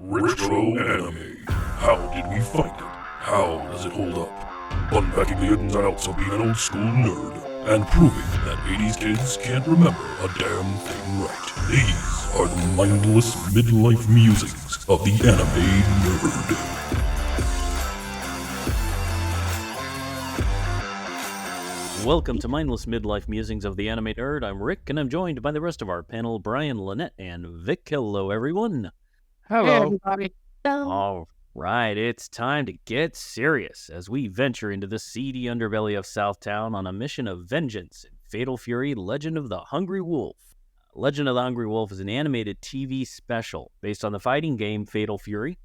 Retro anime. How did we find it? How does it hold up? Unpacking the ins and outs of being an old school nerd and proving that 80s kids can't remember a damn thing right. These are the mindless midlife musings of the anime nerd. Welcome to Mindless Midlife Musings of the Anime Nerd. I'm Rick, and I'm joined by the rest of our panel, Brian, Lynette, and Vic. Hello, everyone. Hello. Hey, everybody. All right, it's time to get serious as we venture into the seedy underbelly of Southtown on a mission of vengeance in Fatal Fury: Legend of the Hungry Wolf. Legend of the Hungry Wolf is an animated TV special based on the fighting game Fatal Fury.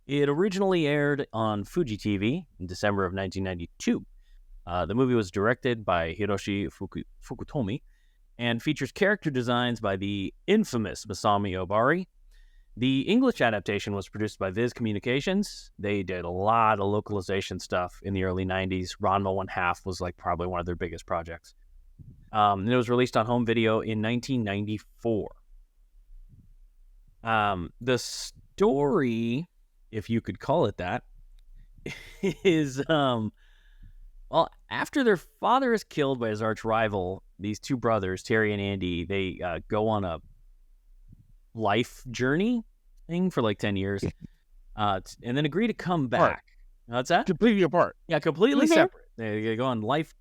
It originally aired on Fuji TV in December of 1992. The movie was directed by Hiroshi Fukutomi and features character designs by the infamous Masami Obari. The English adaptation was produced by Viz Communications. They did a lot of localization stuff in the early 90s. Ranma 1/2 was like probably one of their biggest projects. And it was released on home video in 1994. The story, if you could call it that, is... Well, after their father is killed by his arch rival, these two brothers, Terry and Andy, they go on a life journey thing for like 10 years and then agree to come back. What's that? Completely apart. Yeah, completely separate. They go on life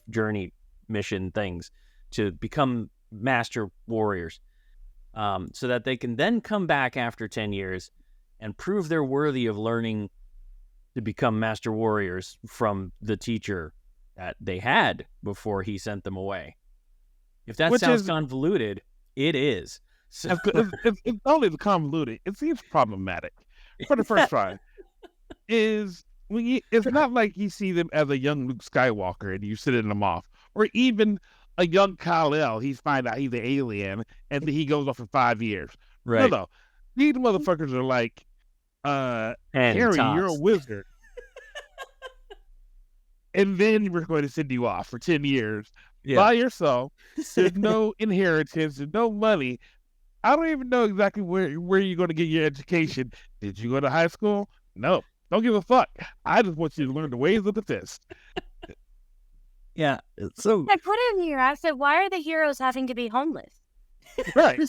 journey mission things to become master warriors so that they can then come back after 10 years and prove they're worthy of learning to become master warriors from the teacher that they had before he sent them away. If that sounds convoluted, it is. So... It's only the convoluted. It seems problematic. For the first try, it's not like you see them as a young Luke Skywalker and you sending them off, or even a young Kal-El. He's find out he's an alien and then he goes off for 5 years. Right. No. These motherfuckers are like, Harry, you're a wizard. And then we're going to send you off for 10 years by yourself. There's no inheritance, there's no money. I don't even know exactly where you're going to get your education. Did you go to high school? No. Don't give a fuck. I just want you to learn the ways of the fist. Yeah. So I put it in here. I said, why are the heroes having to be homeless? Right.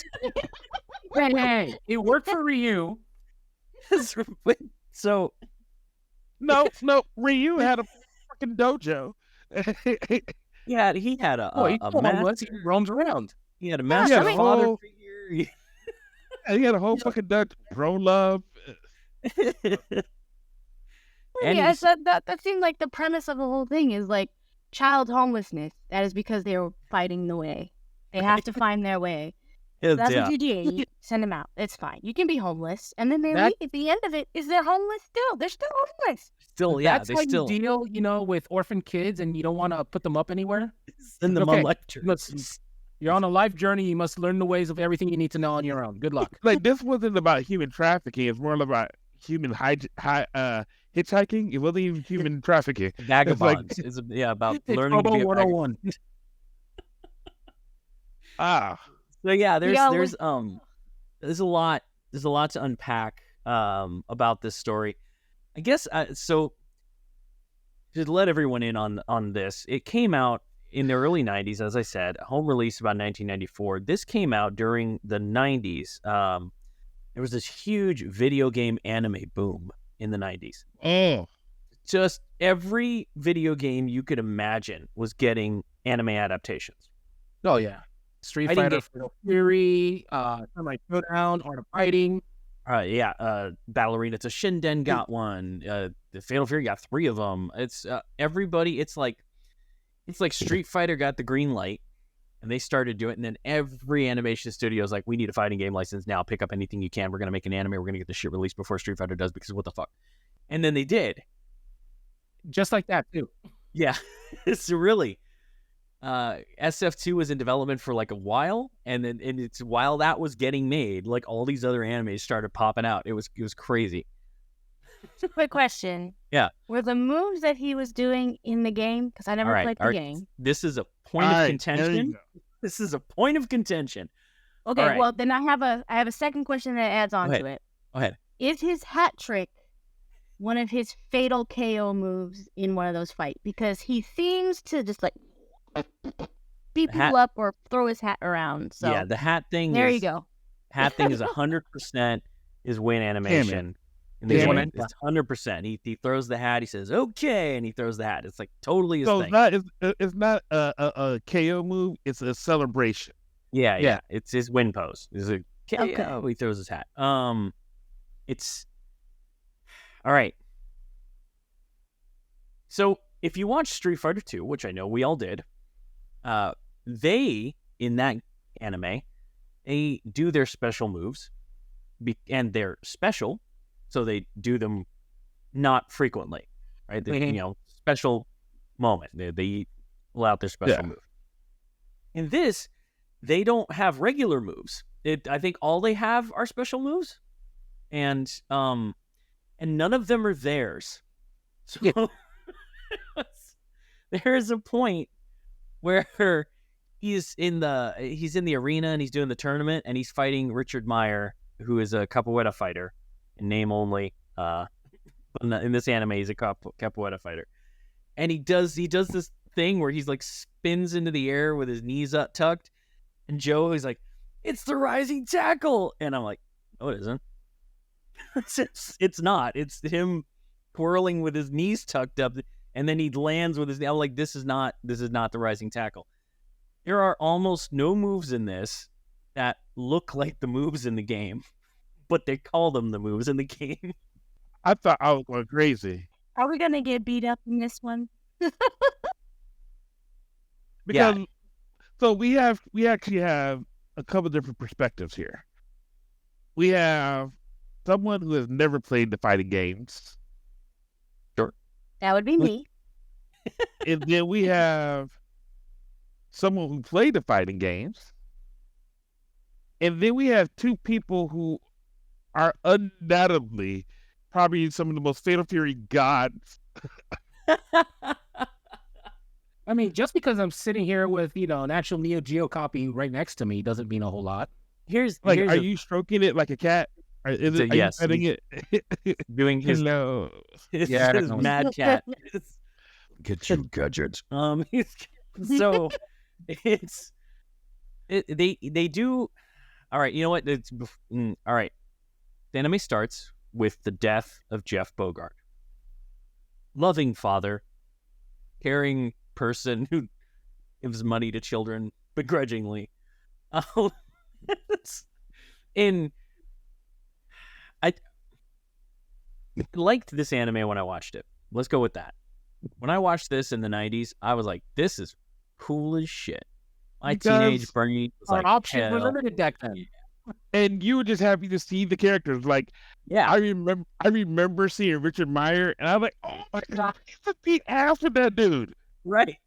Hey, it worked for Ryu. So no, Ryu had a fucking dojo. yeah, he had a he roams around. He had a master father figure. He had a whole fucking dojo. Bro love. Yeah, so that seemed like the premise of the whole thing is like child homelessness. That is because they were fighting the way. They have to find their way. So that's what you do. You send them out. It's fine. You can be homeless, and then they leave. At the end of it, is they're homeless still? They're still homeless. That's how you deal, with orphan kids, and you don't want to put them up anywhere. Send them on life journeys. You're on a life journey. You must learn the ways of everything you need to know on your own. Good luck. Like this wasn't about human trafficking. It's more about human hitchhiking. It wasn't even human trafficking. Vagabonds. It's about learning to be a vagabond. So yeah, there's a lot to unpack about this story. I guess so. To let everyone in on this, it came out in the early 90s, as I said, home release about 1994. This came out during the 90s. There was this huge video game anime boom in the 90s. Oh, just every video game you could imagine was getting anime adaptations. Oh yeah. Street Fighter, Fury, like Showdown, Art of Fighting. Ballerina to Shinden got one. The Fatal Fury got 3 of them. It's everybody. It's like Street Fighter got the green light, and they started doing it. And then every animation studio is like, we need a fighting game license now. Pick up anything you can. We're gonna make an anime. We're gonna get the shit released before Street Fighter does, because what the fuck? And then they did, just like that too. Yeah, it's really. SF2 was in development for like a while, and it's while that was getting made, like all these other animes started popping out. It was crazy. Quick question. Yeah. Were the moves that he was doing in the game? Because I never played the game. This is a point of contention. This is a point of contention. Okay, well then I have a second question that adds on to it. Go ahead. is his hat trick one of his fatal KO moves in one of those fights? Because he seems to just like beat people up or throw his hat around. So yeah, the hat thing. You go. Hat thing is 100% his win animation. And it's 100%. He throws the hat. He says, "Okay," and he throws the hat. It's like totally his thing. It's not a KO move. It's a celebration. Yeah. It's his win pose. It's a KO. Okay. He throws his hat. It's all right. So if you watch Street Fighter 2, which I know we all did, they in that anime, they do their special moves, and they're special. So they do them not frequently, right? They, special moment. They allow out their special move. In this, they don't have regular moves. I think all they have are special moves, and none of them are theirs. So there is a point where he's in the arena and he's doing the tournament and he's fighting Richard Meyer, who is a capoeira fighter. Name only. In this anime, he's a capoeira fighter, and he does this thing where he's like spins into the air with his knees up tucked, and Joe is like, "It's the rising tackle," and I'm like, "No, it isn't. It's not. It's him twirling with his knees tucked up, and then he lands with his. I'm like, this is not the rising tackle. There are almost no moves in this that look like the moves in the game." But they call them the moves in the game. I thought I was going crazy. Are we going to get beat up in this one? Because so we actually have a couple different perspectives here. We have someone who has never played the fighting games. Sure. That would be me. And then we have someone who played the fighting games. And then we have two people who are undoubtedly probably some of the most Fatal Fury gods. I mean, just because I'm sitting here with, an actual Neo Geo copy right next to me doesn't mean a whole lot. Are you stroking it like a cat? Are you petting it? Doing his hello. His mad cat. Get you gadgets. So they do. All right, you know what? All right. The anime starts with the death of Jeff Bogart. Loving father, caring person who gives money to children begrudgingly. I liked this anime when I watched it. Let's go with that. When I watched this in the 90s, I was like, this is cool as shit. My teenage brain was like, options were limited back then. And you were just happy to see the characters. Like, I remember seeing Richard Meyer, and I was like, oh my god, he's a beat ass with that dude. Right.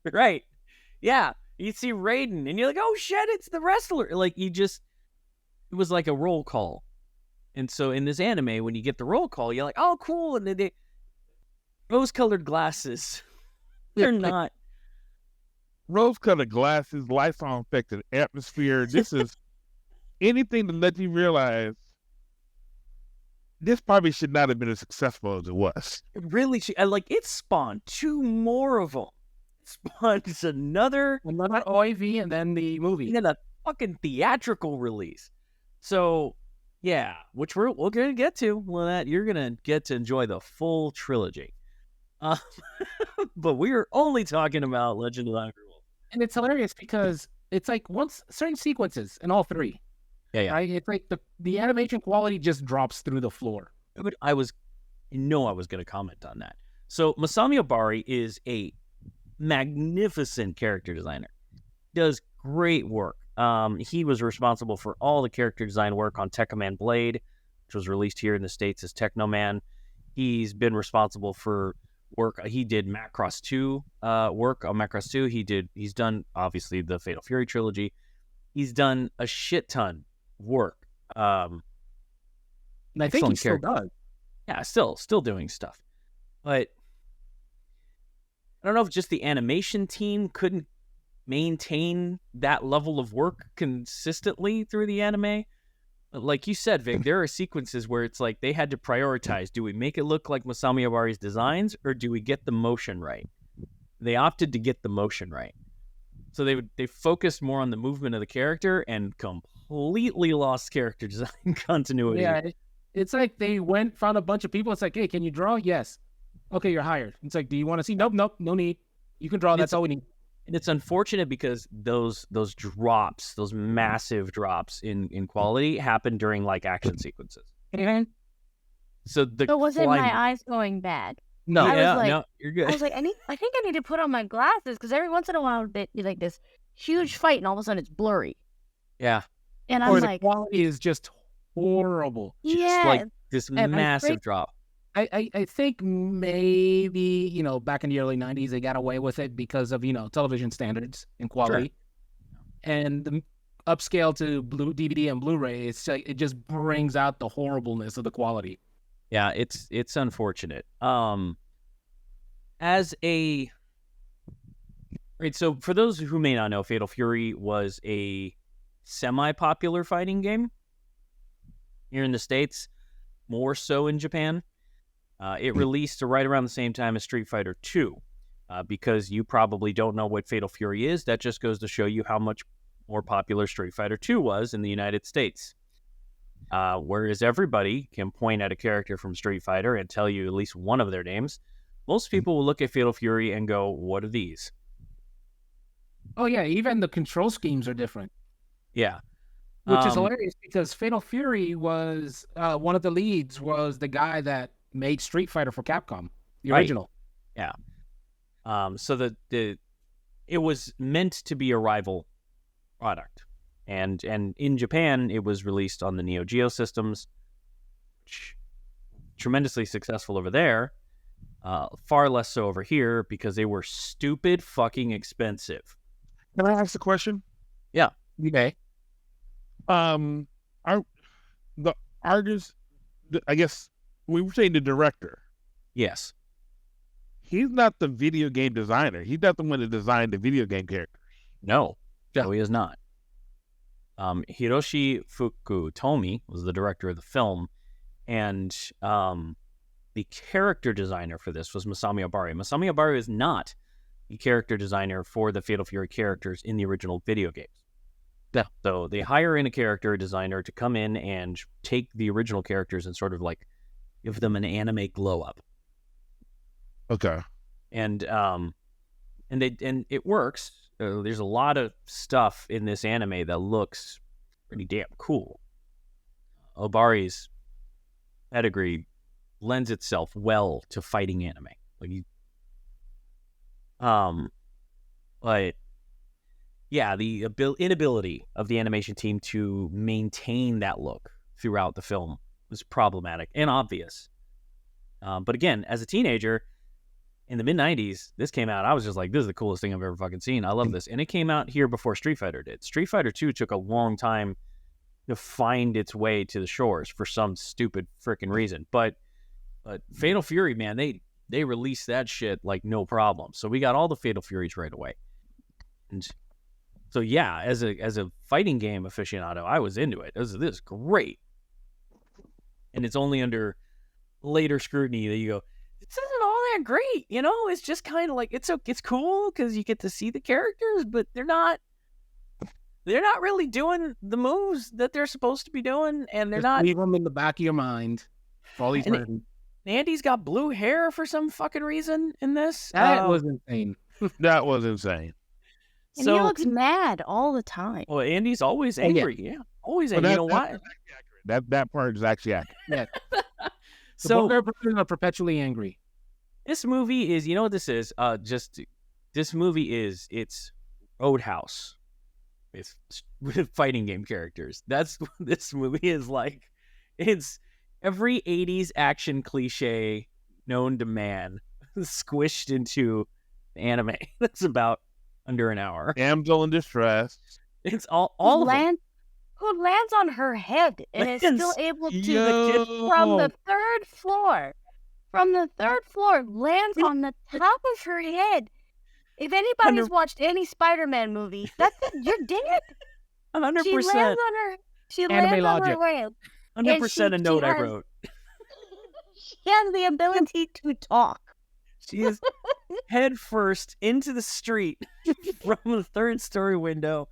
Yeah, you see Raiden, and you're like, oh shit, it's the wrestler. Like, it was like a roll call. And so in this anime, when you get the roll call, you're like, oh cool, and they rose-colored glasses. They're not rose-colored glasses, lights on affected atmosphere. This is anything to let you realize this probably should not have been as successful as it was. It really should. It spawned two more of them. It spawned another OAV and then the movie. And then a fucking theatrical release. So, yeah, which we're going to get to. Well, you're going to get to enjoy the full trilogy. But we're only talking about Legend of the Hungry Wolf. And it's hilarious because it's like once certain sequences in all three. Yeah. Right? It's like the animation quality just drops through the floor. But I was going to comment on that. So Masami Obari is a magnificent character designer. Does great work. He was responsible for all the character design work on Tekkaman Blade, which was released here in the States as Technoman. He's been responsible for work. He did Macross 2 work on Macross 2. He's done, obviously, the Fatal Fury trilogy. He's done a shit ton of work. And I think he still does. Yeah, still doing stuff. But I don't know if just the animation team couldn't maintain that level of work consistently through the anime, like you said, Vic, there are sequences where it's like they had to prioritize. Do we make it look like Masami Obari's designs, or do we get the motion right? They opted to get the motion right. So they focused more on the movement of the character and completely lost character design continuity. Yeah, it's like they found a bunch of people. It's like, hey, can you draw? Yes. Okay, you're hired. It's like, do you want to see? Nope, no need. You can draw. That's all we need. And it's unfortunate because those drops, those massive drops in quality happen during like action sequences. Mm-hmm. So wasn't my eyes going bad? No, no, you're good. I was like, I think I need to put on my glasses because every once in a while they like this huge fight and all of a sudden it's blurry. Yeah. And I'm like, the quality is just horrible. Yeah. Just like this massive drop. I think maybe, back in the early 90s, they got away with it because of, television standards and quality. Sure. And the upscale to DVD and Blu-ray, it just brings out the horribleness of the quality. Yeah, it's unfortunate. Right, so for those who may not know, Fatal Fury was a semi-popular fighting game here in the States, more so in Japan. It released right around the same time as Street Fighter 2. Because you probably don't know what Fatal Fury is, that just goes to show you how much more popular Street Fighter 2 was in the United States. Whereas everybody can point at a character from Street Fighter and tell you at least one of their names, most people will look at Fatal Fury and go, what are these? Oh, yeah, even the control schemes are different. Yeah. Which is hilarious because Fatal Fury was, one of the leads was the guy that made Street Fighter for Capcom, the original. Yeah. So it was meant to be a rival product. And in Japan, it was released on the Neo Geo systems, which tremendously successful over there. Far less so over here because they were stupid fucking expensive. Can I ask a question? Yeah. Okay. The artist, I guess we were saying the director. Yes. He's not the video game designer. He's not the one that designed the video game characters. No, he is not. Hiroshi Fukutomi was the director of the film, and the character designer for this was Masami Obari. Masami Obari is not the character designer for the Fatal Fury characters in the original video games. Yeah. So they hire in a character designer to come in and take the original characters and sort of like give them an anime glow up. Okay. And it works. There's a lot of stuff in this anime that looks pretty damn cool. Obari's pedigree lends itself well to fighting anime. But yeah, the inability of the animation team to maintain that look throughout the film was problematic and obvious. But again, as a teenager, in the mid-90s, this came out, I was just like, this is the coolest thing I've ever fucking seen. I love this. And it came out here before Street Fighter did. Street Fighter 2 took a long time to find its way to the shores for some stupid freaking reason. But Fatal Fury, man, they released that shit like no problem. So we got all the Fatal Furies right away. And so yeah, as a fighting game aficionado, I was into it. This is great. And it's only under later scrutiny that you go, this isn't all that great, It's just kind of like it's cool because you get to see the characters, but they're not really doing the moves that they're supposed to be doing, and they're just not. Leave them in the back of your mind. For all these Andy's got blue hair for some fucking reason in this. That was insane. That was insane. And he looks mad all the time. Well, Andy's always angry. Yeah, always angry. You know why? That part is actually accurate. Yeah. So they're perpetually angry. This movie is, you know what this is? This movie is, it's Roadhouse with fighting game characters. That's what this movie is like. It's every 80s action cliche known to man squished into anime. That's about under an hour. Damsel in distress. It's all of them. Who lands on her head and is still able to from the third floor. From the third floor, lands on the top of her head. If anybody's watched any Spider-Man movie, that's it. You're dead. 100%. She lands on her. She Anime lands on logic. her ramp. 100% a note I wrote. She has the ability to talk. She is head first into the street from the third-story window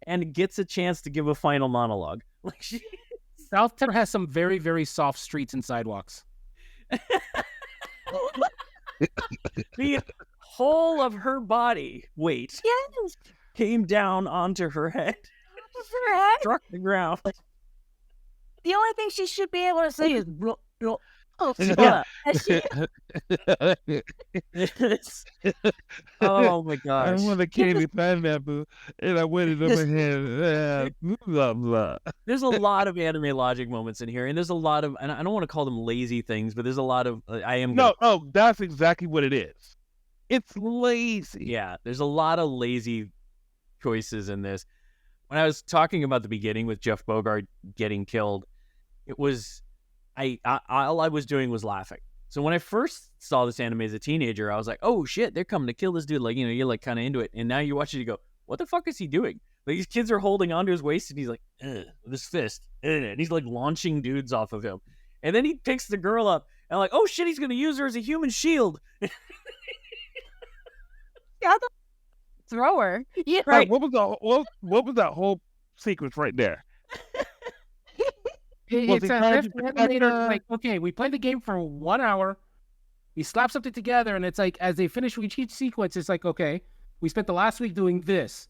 and gets a chance to give a final monologue. Like Southtown has some very, very soft streets and sidewalks. The whole of her body weight came down onto her head. Struck the ground. The only thing she should be able to say is Oh my gosh. I want a candy pineapple, and I went it in my hand. Blah, blah. There's a lot of anime logic moments in here, and there's a lot of, and I don't want to call them lazy things, but there's a lot of, that's exactly what it is. It's lazy. Yeah, there's a lot of lazy choices in this. When I was talking about the beginning with Jeff Bogart getting killed, it was, all I was doing was laughing. So when I first saw this anime as a teenager, I was like, oh shit, they're coming to kill this dude. Like, you're like kind of into it. And now you watch it, you go, what the fuck is he doing? Like, these kids are holding onto his waist and he's like, with his fist. And he's like launching dudes off of him. And then he picks the girl up and like, oh shit, he's going to use her as a human shield. Yeah, throw her. Yeah, right. What was that whole sequence right there? It's as if like, okay, we played the game for 1 hour, we slap something together, and it's like, as they finish with each sequence, it's like, okay, we spent the last week doing this.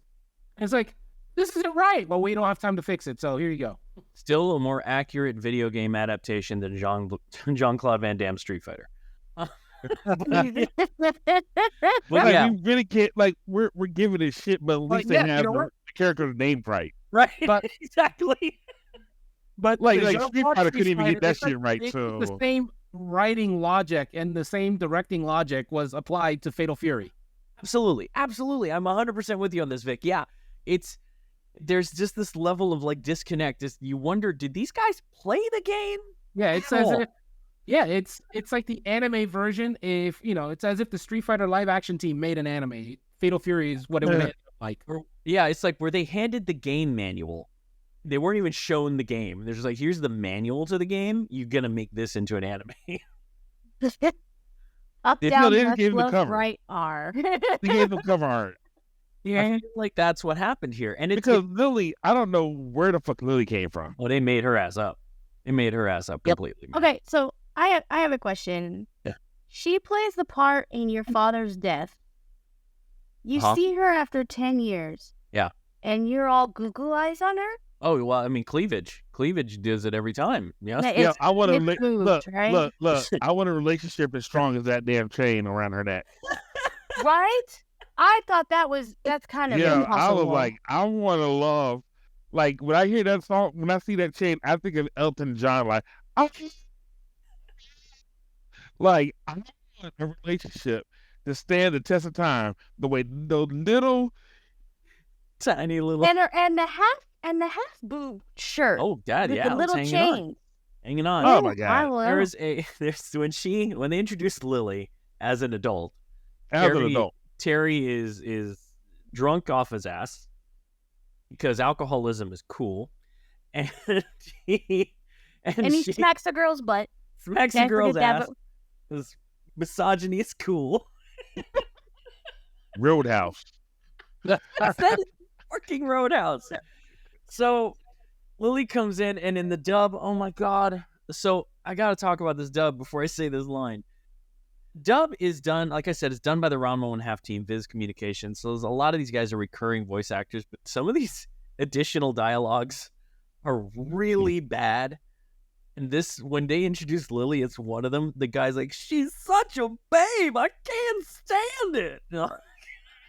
And it's like, this isn't right, but we don't have time to fix it, so here you go. Still a more accurate video game adaptation than Jean-Claude Van Damme's Street Fighter. We really can't, like, we're giving it shit, but at least they have the character's name right. Right, but exactly. But like Street Fighter couldn't even get that shit right. So the same writing logic and the same directing logic was applied to Fatal Fury. Absolutely. I'm 100% with you on this, Vic. Yeah, there's just this level of like disconnect. You wonder, did these guys play the game? Yeah, it's as if, it's like the anime version. If it's as if the Street Fighter live action team made an anime. Fatal Fury is what it would end up like. Yeah, it's like where they handed the game manual. They weren't even shown the game. They're just like, here's the manual to the game. You're going to make this into an anime. Up, down, left, right, R. They gave them cover art. Yeah, I feel like that's what happened here. And because Lily, I don't know where the fuck Lily came from. Well, they made her ass up. They made her ass up completely. Man. Okay, so I have a question. Yeah. She plays the part in your father's death. You see her after 10 years. Yeah. And you're all Google eyes on her? Oh, well, I mean, cleavage does it every time. Yeah. Yeah, I want to look. I want a relationship as strong as that damn chain around her neck. Right? I thought that's kind of impossible. I was like, I want to love. Like, when I hear that song, when I see that chain, I think of Elton John. Like, I want a relationship to stand the test of time the way those little tiny little and the half boob shirt. Oh God, with yeah, the little chain hanging on. Oh my God! There's when they introduced Lily as an adult. Terry is drunk off his ass because alcoholism is cool, and he smacks the girl's butt. Smacks the girl's ass. His misogyny is cool. Roadhouse. I said working Roadhouse. So Lily comes in, and in the dub, oh my God. So I got to talk about this dub before I say this line. Dub is done, like I said, it's done by the Ranma and Half team, Viz Communications. So there's a lot of these guys are recurring voice actors, but some of these additional dialogues are really bad. And this, when they introduce Lily, it's one of them. The guy's like, she's such a babe. I can't stand it.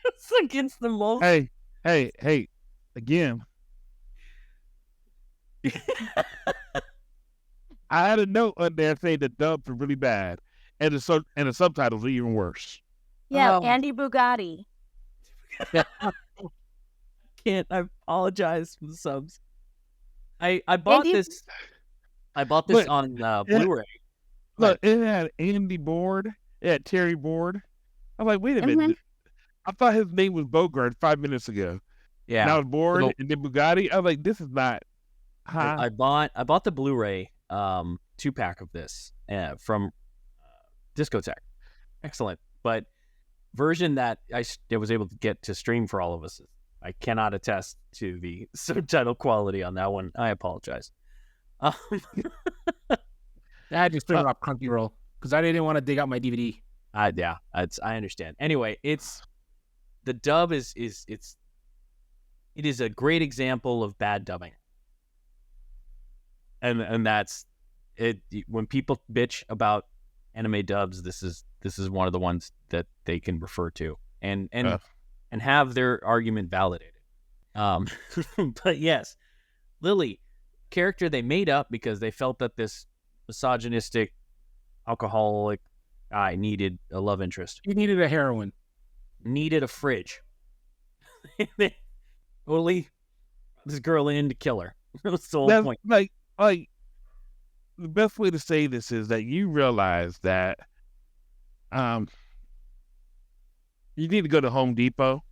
It's against the most. Hey, again. I had a note on there saying the dubs are really bad. And the subtitles are even worse. Yeah, Andy Bugatti. I apologize for the subs. I bought this. I bought this on Blu-ray. Look, it had Andy Board. It had Terry Board. I'm like, wait a minute. I thought his name was Bogart 5 minutes ago. Yeah. Now it's Board and then Bugatti. I was like, this is not I bought the Blu-ray 2-pack of this from Discotheque. Excellent, but version that I was able to get to stream for all of us. I cannot attest to the subtitle quality on that one. I apologize. I just threw it up Crunchyroll because I didn't want to dig out my DVD. I understand. Anyway, the dub is a great example of bad dubbing, and that's it. When people bitch about anime dubs, this is one of the ones that they can refer to and have their argument validated. But yes, Lily, character they made up because they felt that this misogynistic alcoholic guy needed a love interest. He needed a heroine. Needed a fridge. They totally this girl in to kill her. That's the whole point. Like the best way to say this is that you realize that you need to go to Home Depot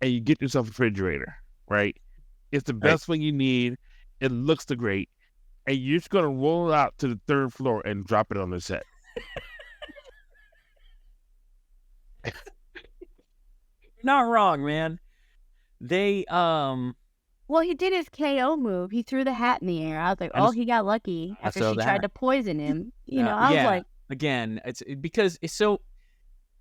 and you get yourself a refrigerator, right? It's the best thing you need. It looks great. And you're just going to roll it out to the 3rd floor and drop it on the set. Not wrong, man. They Well, he did his KO move. He threw the hat in the air. I was like, he got lucky after she tried to poison him. I was like, again, it's because it's so.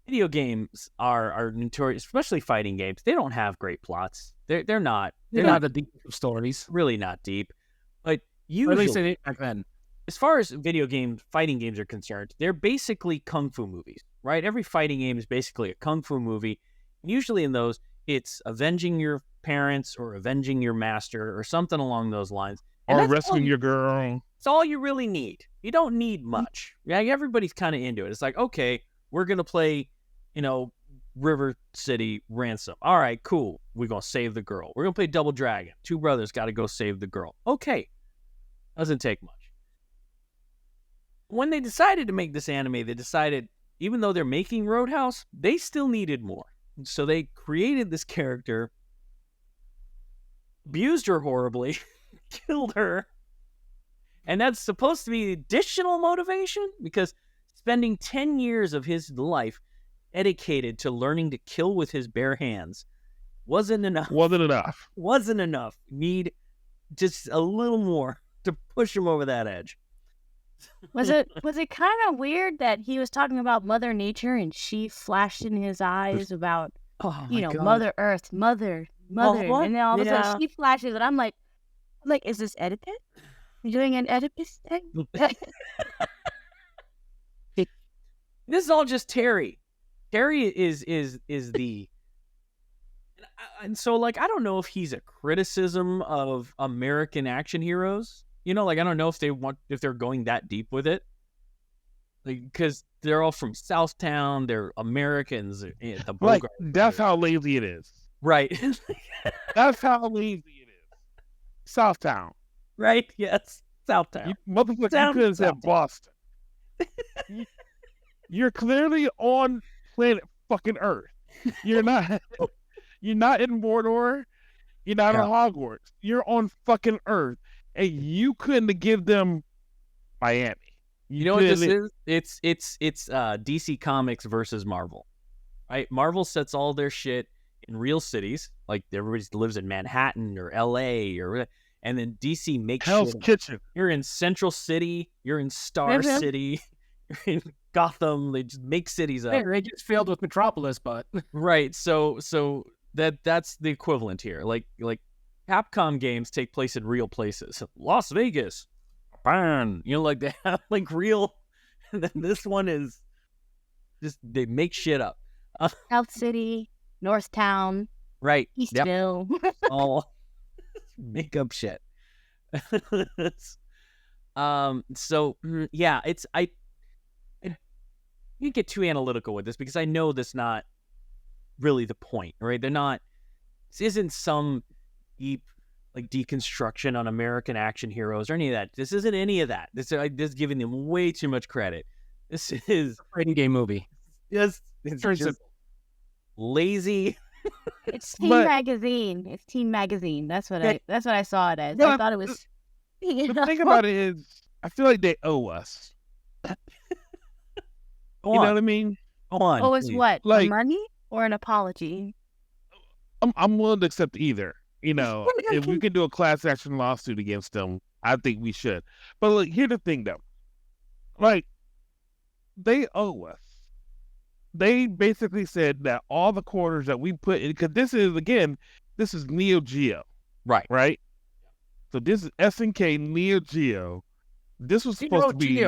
Video games are notorious, especially fighting games. They don't have great plots. They're not the deep stories. Really not deep. But usually, at least back then. As far as fighting games are concerned, they're basically kung fu movies, right? Every fighting game is basically a kung fu movie. Usually in those, it's avenging your parents or avenging your master or something along those lines. Or rescuing your girl. It's all you really need. You don't need much. Yeah, everybody's kind of into it. It's like, okay, we're going to play, River City Ransom. All right, cool. We're going to save the girl. We're going to play Double Dragon. 2 brothers got to go save the girl. Okay. Doesn't take much. When they decided to make this anime, they decided, even though they're making Roadhouse, they still needed more. So they created this character, abused her horribly, killed her, and that's supposed to be additional motivation because spending 10 years of his life dedicated to learning to kill with his bare hands wasn't enough. Need just a little more to push him over that edge. Was it kind of weird that he was talking about Mother Nature and she flashed in his eyes about God. Mother Earth, mother, and then all of a sudden she flashes and I'm like, is this Oedipus? You doing an Oedipus thing? This is all just Terry. Terry is the, and so I don't know if he's a criticism of American action heroes. I don't know if they're going that deep with it, because they're all from Southtown. They're Americans. That's how lazy it is. Right. That's how lazy it is. Southtown. Right. Yes. Southtown. Motherfucker, you could have said Boston. You're clearly on planet fucking Earth. You're not. You're not in Mordor. You're not in Hogwarts. You're on fucking Earth, and you couldn't give them Miami. You know what this is? It's DC Comics versus Marvel, right? Marvel sets all their shit in real cities, like everybody lives in Manhattan or L.A. and then DC makes Hell's Kitchen. You're in Central City. You're in Star City. You're in Gotham. They just make cities up. They just failed with Metropolis, but right. So that's the equivalent here. Like Capcom games take place in real places. Las Vegas. Bam. They have real, and then this one is just they make shit up. South City, Northtown, right? Eastville, all make up shit. So yeah, I didn't get too analytical with this because I know that's not really the point, right? This isn't some deep deconstruction on American action heroes or any of that. This isn't any of that. This is giving them way too much credit. This is a fighting game movie. Yes, it's just lazy It's Teen But- Magazine. It's Teen Magazine. That's what I saw it as. No, I thought it was. The thing about it is, I feel like they owe us. Go You know on. what I mean? Go on. Oh, it's please. what? Like- Money or an apology? I'm willing to accept either. You know, if we can do a class action lawsuit against them, I think we should. But look, here's the thing, though. Like, they owe us. They basically said that all the quarters that we put in, because this is Neo Geo, Right. right? So this is SNK Neo Geo. This was supposed to be.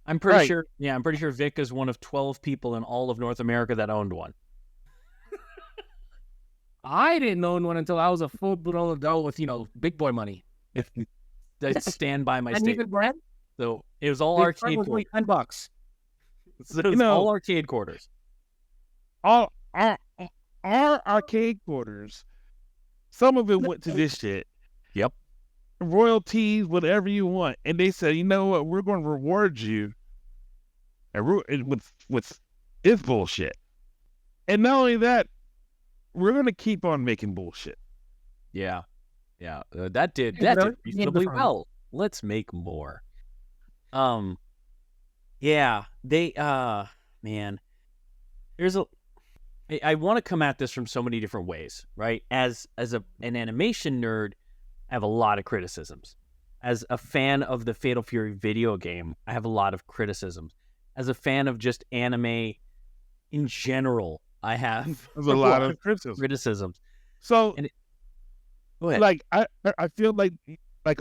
I'm pretty Right. sure. Yeah, I'm pretty sure Vic is one of 12 people in all of North America that owned one. I didn't own one until I was a full-blown adult with, big boy money. I stand by my And statement. even Brent, So it was all Big arcade Brent was quarters. like $10. So it was all arcade quarters. All our arcade quarters, some of it went to this shit. Yep. Royalties, whatever you want, and they said, you know what, we're going to reward you, with this bullshit. And not only that, we're going to keep on making bullshit. Yeah. Yeah. That did really? reasonably Yeah, well. Let's make more. Yeah. They man. I want to come at this from so many different ways, right? As an animation nerd, I have a lot of criticisms. As a fan of the Fatal Fury video game, I have a lot of criticisms. As a fan of just anime in general, I have There's a lot of criticism. So, Go ahead. like, I feel like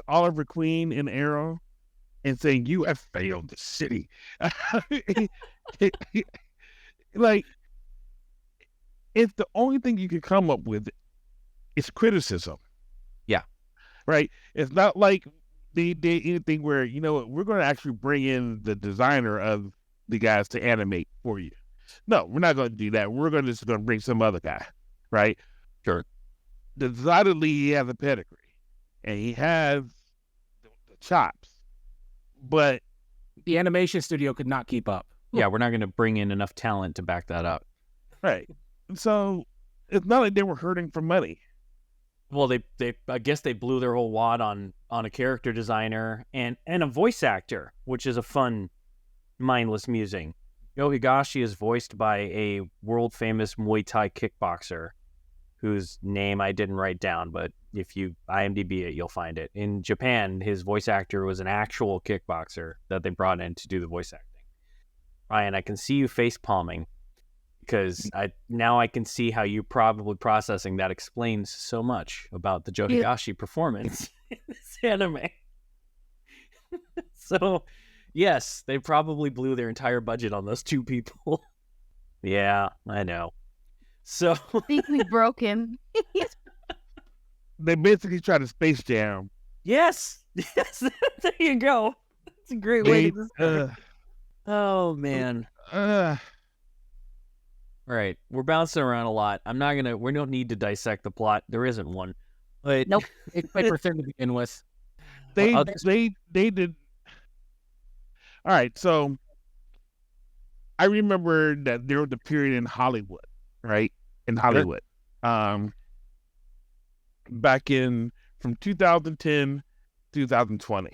Oliver Queen in Arrow, and saying you have failed the city. Like, if the only thing you could come up with is criticism. Yeah. Right? It's not like they did anything where, you know what, we're going to actually bring in the designer of the guys to animate for you. No, we're not going to do that. We're just going to bring some other guy. Right? Sure. Decidedly, he has a pedigree. And he has the chops. But The animation studio could not keep up. Yeah, we're not going to bring in enough talent to back that up. right. So it's not like they were hurting for money. Well, they I guess they blew their whole wad on a character designer and a voice actor, which is a fun, mindless musing. Yo Higashi is voiced by a world famous Muay Thai kickboxer, whose name I didn't write down, but if you IMDb it, you'll find it. In Japan, his voice actor was an actual kickboxer that they brought in to do the voice acting. Ryan, I can see you face palming because I can see how you probably processing that explains so much about the Joe Higashi performance in this anime. So, yes, they probably blew their entire budget on those two people. Yeah, I know. So I think we broke him. They basically tried to Space Jam. yes, there you go. That's a great way to. Oh man. Right, we're bouncing around a lot. We don't need to dissect the plot. There isn't one. But Nope. It's paper thin to begin with. They did. All right, so I remember that there was a period in Hollywood, right? In Hollywood, back in from 2010 2020,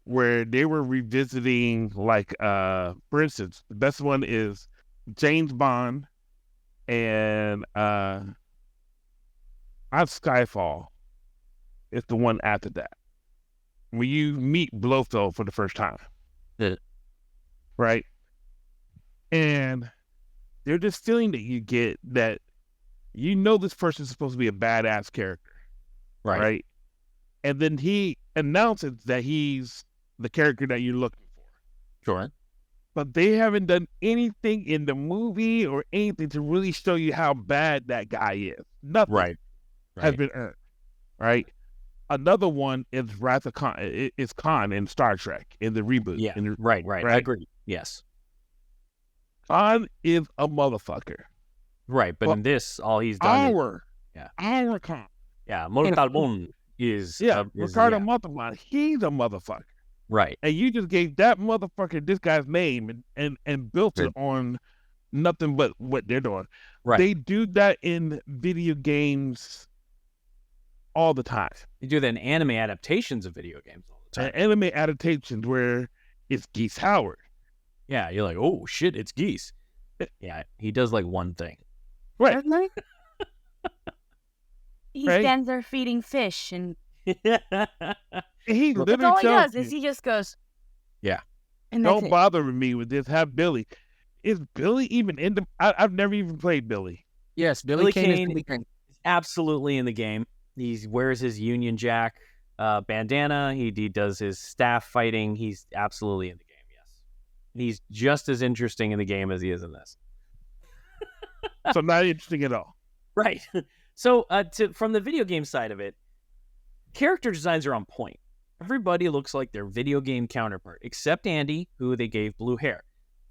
where they were revisiting, like, for instance, the best one is James Bond and not Skyfall. It's the one after that, when you meet Blofeld for the first time. Yeah. Right? And there's this feeling that you get that you know this person's supposed to be a badass character. Right? And then he announces that he's the character that you're looking for. Sure. But they haven't done anything in the movie or anything to really show you how bad that guy is. Nothing Right. has been earned. Right? Another one is Wrath of Khan. It's Khan in Star Trek in the reboot. Yeah. In the- Right. I right? agree. Yes. Khan is a motherfucker. Right. But Well, in this, all he's done is, Our Khan. yeah, Mortal Bone is Ricardo Montalban. He's a motherfucker. Right. And you just gave that motherfucker this guy's name and built it on nothing but what they're doing. Right. They do that in video games all the time. They do that in anime adaptations of video games all the time. Anime adaptations where it's Geese Howard. Yeah, you're like, oh shit, it's Geese. Yeah, he does like one thing. Right. He stands there feeding fish, and He literally that's all he does. you, Is he just goes, yeah. And that's don't bother with me with this. Have Billy. Is Billy even in the? I've never even played Billy. Yes, Billy Kane is is absolutely in the game. He wears his Union Jack bandana. He does his staff fighting. He's absolutely in the game, yes. He's just as interesting in the game as he is in this. So not interesting at all. Right. So from the video game side of it, character designs are on point. Everybody looks like their video game counterpart, except Andy, who they gave blue hair.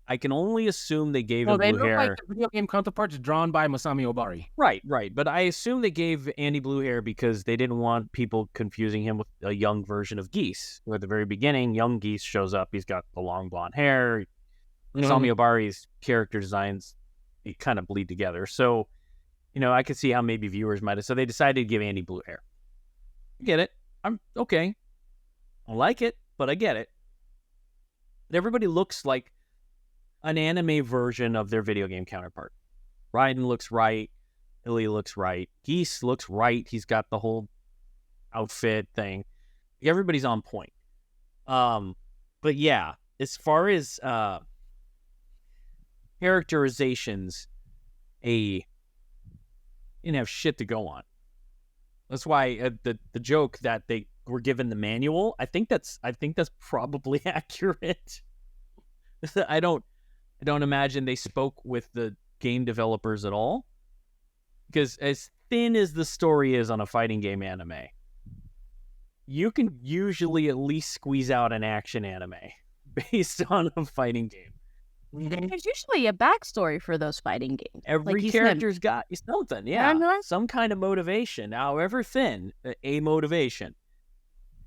I can only assume they gave him blue hair. They look like the video game counterparts drawn by Masami Obari. Right. But I assume they gave Andy blue hair because they didn't want people confusing him with a young version of Geese. Who at the very beginning, young Geese shows up. He's got the long blonde hair. Masami Obari's character designs, they kind of bleed together. So, I could see how maybe viewers might have. So they decided to give Andy blue hair. I get it. I'm okay. I like it, but I get it. But everybody looks like an anime version of their video game counterpart. Raiden looks right. Illy looks right. Geese looks right. He's got the whole outfit thing. Everybody's on point. But yeah, as far as characterizations, you didn't have shit to go on. That's why the joke that they were given the manual, I think that's probably accurate. I don't imagine they spoke with the game developers at all, because as thin as the story is on a fighting game anime, you can usually at least squeeze out an action anime based on a fighting game. There's usually a backstory for those fighting games. Every character's got something, yeah, some kind of motivation, however thin, a motivation.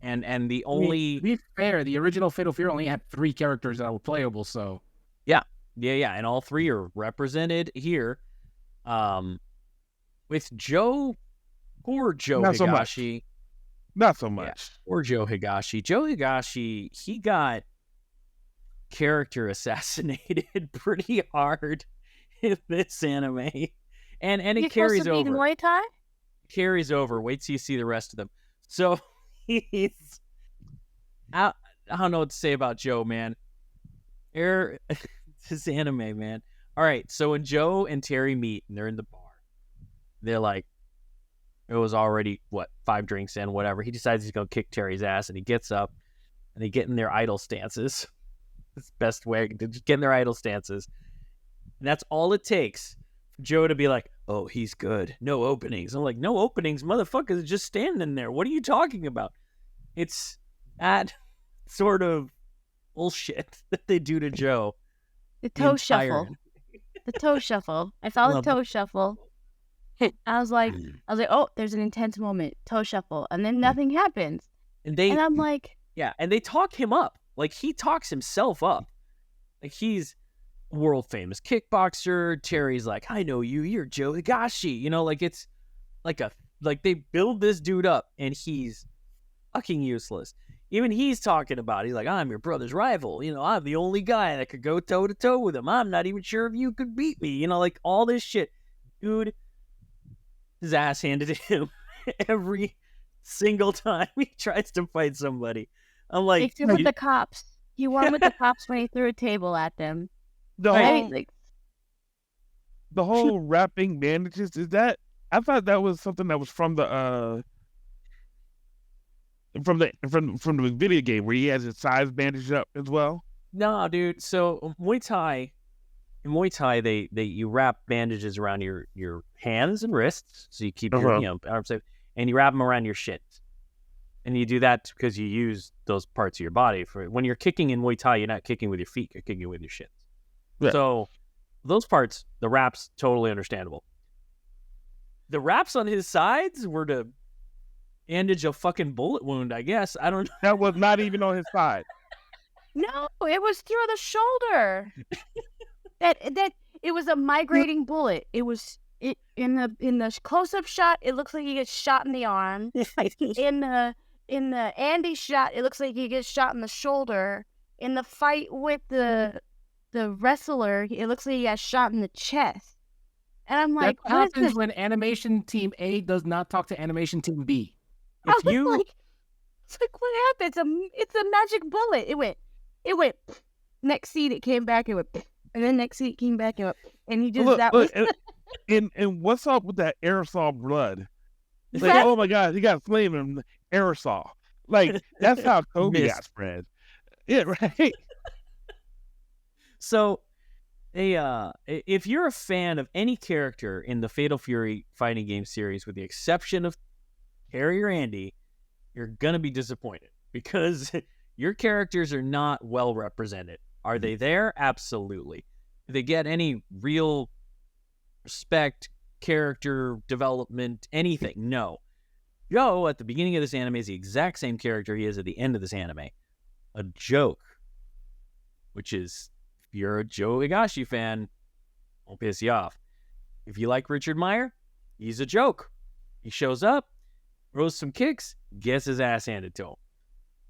And the only... To be fair, the original Fatal Fury only had 3 characters that were playable, so... Yeah, and all 3 are represented here. With Joe, poor Joe Higashi. Not so much. Yeah, poor Joe Higashi. Joe Higashi, he got character assassinated pretty hard in this anime. And it carries over. Muay Thai? Carries over. Wait till you see the rest of them. So he's... I don't know what to say about Joe, man. This anime, man. All right, so when Joe and Terry meet and they're in the bar, they're like, it was already, 5 drinks in, whatever. He decides he's going to kick Terry's ass, and he gets up, and they get in their idle stances. It's the best way to just get in their idle stances. And that's all it takes for Joe to be like, oh, he's good. No openings. I'm like, no openings? Motherfuckers are just standing there. What are you talking about? It's that sort of bullshit that they do to Joe. The toe shuffle. The toe shuffle. I saw the toe shuffle. I was like, oh, there's an intense moment. Toe shuffle. And then nothing happens. And I'm like... Yeah, and they talk him up. Like, he talks himself up. Like, he's a world-famous kickboxer. Terry's like, I know you. You're Joe Higashi. It's like they build this dude up, and he's fucking useless. Even he's talking about it. He's like, I'm your brother's rival. I'm the only guy that could go toe-to-toe with him. I'm not even sure if you could beat me. Like, all this shit. Dude, his ass handed to him every single time he tries to fight somebody. I'm like... Makes him with the cops. He won with the cops when he threw a table at them. The whole wrapping bandages, is that... I thought that was something that was from the video game where he has his size bandaged up as well. No, dude. So in Muay Thai, you wrap bandages around your hands and wrists, so you keep your arms safe, and you wrap them around your shins. And you do that because you use those parts of your body for when you're kicking in Muay Thai. You're not kicking with your feet; you're kicking with your shins. Yeah. So those parts, the wraps, totally understandable. The wraps on his sides were to bandage a fucking bullet wound, I guess. I don't know. That was not even on his side. No, it was through the shoulder. that It was a migrating bullet. It was in the close-up shot. It looks like he gets shot in the arm. In the Andy shot, it looks like he gets shot in the shoulder. In the fight with the wrestler, it looks like he got shot in the chest. And I'm like, that happens when animation team A does not talk to animation team B. It's like, what happened? It's a magic bullet. It went. Next scene, it came back. It went, and then next scene, it came back. And he just and what's up with that aerosol blood? Like, oh my God, he got flame in aerosol. Like, that's how Kobe got spread. Yeah, right. So, if you're a fan of any character in the Fatal Fury fighting game series, with the exception of Terry or Andy, you're gonna be disappointed because your characters are not well represented. Are they there? Absolutely. Do they get any real respect, character development, anything? No. Joe, at the beginning of this anime, is the exact same character he is at the end of this anime. A joke. Which is, if you're a Joe Higashi fan, won't piss you off. If you like Richard Meyer, he's a joke. He shows up, throws some kicks, gets his ass handed to him.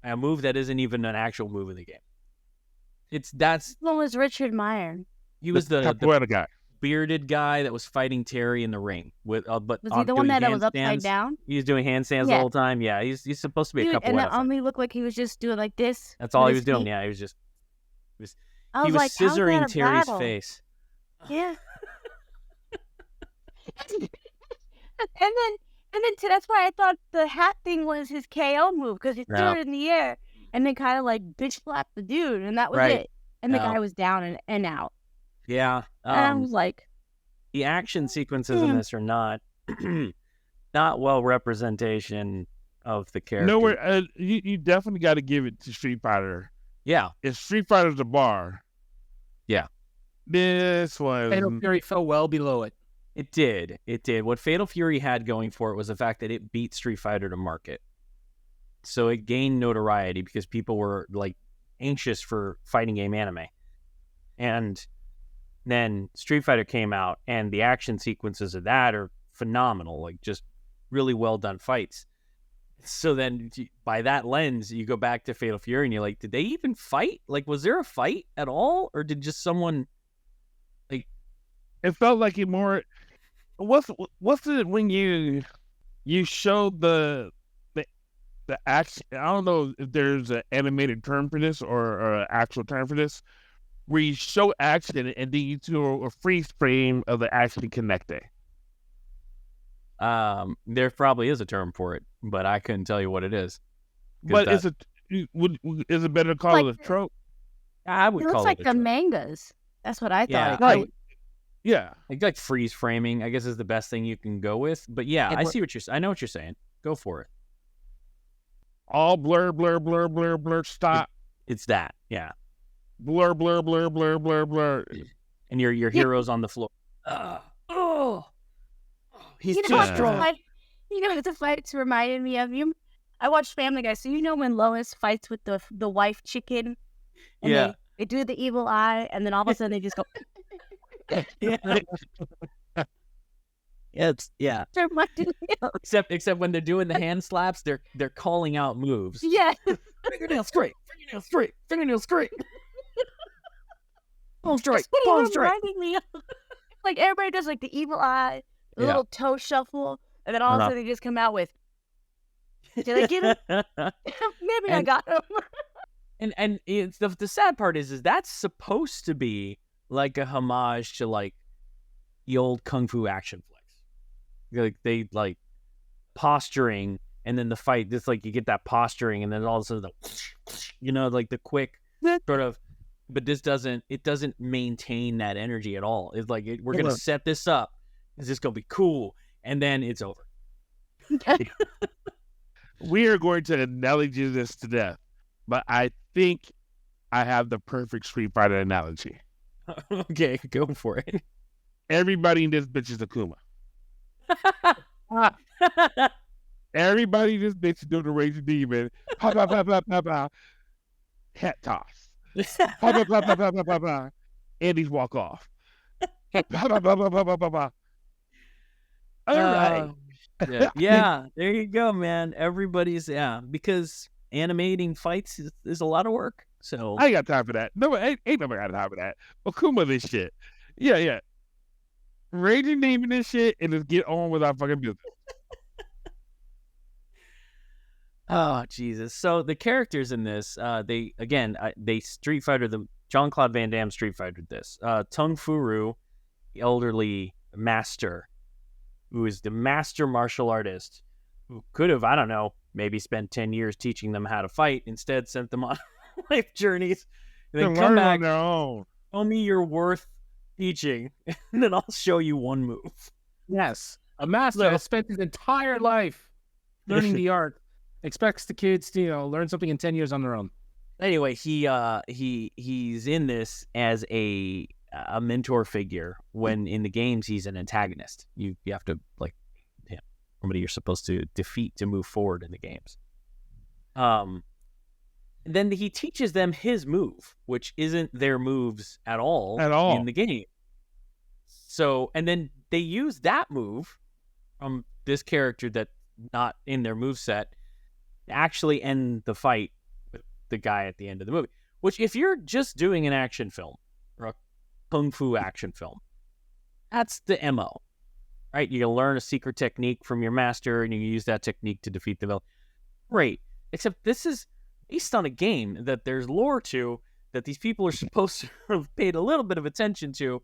A move that isn't even an actual move in the game. What was Richard Meyer? He was the guy, bearded guy that was fighting Terry in the ring. Was he the one that was upside down? He was doing handstands the whole time. Yeah, he's supposed to be a capoeira. And it only looked like he was just doing like this. That's all he was doing. Yeah, he was scissoring Terry's face. Yeah. And then that's why I thought the hat thing was his KO move, because he threw it in the air and then kind of like bitch slapped the dude, and that was it. And the guy was down and out. Yeah. And I was like, the action sequences in this are not well representation of the character. Nowhere. You definitely got to give it to Street Fighter. Yeah. If Street Fighter's the bar. Yeah. This was... Fatal Fury fell well below it. It did. What Fatal Fury had going for it was the fact that it beat Street Fighter to market. So it gained notoriety because people were like anxious for fighting game anime. And then Street Fighter came out, and the action sequences of that are phenomenal, like just really well done fights. So then by that lens, you go back to Fatal Fury and you're like, did they even fight? Like, was there a fight at all? Or did just someone like... It felt like it more... What's it when you showed the action? I don't know if there's an animated term for this or an actual term for this, where you show action and then you do a freeze frame of the action connecting. There probably is a term for it, but I couldn't tell you what it is. But is it better to call it a trope? I would call it. It looks like the trope. mangas. That's what I thought. Yeah. Like freeze framing, I guess, is the best thing you can go with. But yeah, I know what you're saying. Go for it. All blur, blur, blur, blur, blur, stop. It's that, yeah. Blur, blur, blur, blur, blur, blur. And your hero's on the floor. He's too strong. You know what the fights reminded me of? I watched Family Guy, so you know when Lois fights with the wife chicken? And they do the evil eye, and then all of a sudden they just go... Except when they're doing the hand slaps, they're calling out moves. Yeah. Fingernail straight. Palm straight. Palm straight. Like everybody does like the evil eye, the little toe shuffle, and then all of a sudden they just come out with, did I get him? Maybe I got him. And it's the sad part is that's supposed to be like a homage to like the old kung fu action flicks. Like they like posturing, and then the fight. It's like you get that posturing, and then all of a sudden, like the quick sort of. But this doesn't. It doesn't maintain that energy at all. It's like we're gonna set this up. It's just gonna be cool, and then it's over. We are going to analogy this to death, but I think I have the perfect Street Fighter analogy. Okay, go for it. Everybody in this bitch is Akuma. Everybody in this bitch is doing the Rage Demon. Pop, pop, pop, pop, pop, pop. Hat toss. Pop, pop, pop, pop, pop, pop, pop. Andy's walk off. Blah, blah, blah, blah, blah, blah, blah. All right. Yeah, there you go, man. Everybody's because animating fights is a lot of work. So I ain't got time for that. No, ain't nobody got time for that. Akuma this shit. Yeah. Raging naming this shit and just get on with our fucking business. Oh Jesus! So the characters in this, they Street Fighter them. Jean-Claude Van Damme Street Fighter this. Tung Fu, the elderly master, who is the master martial artist, who could have, I don't know, maybe spent 10 years teaching them how to fight, instead sent them on life journeys, and then come back, on their own. Tell me you're worth teaching, and then I'll show you one move. Yes, a master has spent his entire life learning the art, expects the kids to learn something in 10 years on their own. Anyway, he's in this as a mentor figure, when in the games he's an antagonist. You have to somebody you're supposed to defeat to move forward in the games. Then he teaches them his move, which isn't their moves at all in the game. So, and then they use that move from this character that's not in their moveset to actually end the fight with the guy at the end of the movie. Which, if you're just doing an action film or a kung fu action film, that's the MO, right? You learn a secret technique from your master and you use that technique to defeat the villain. Great. Except this is based on a game that there's lore to, that these people are supposed to have paid a little bit of attention to.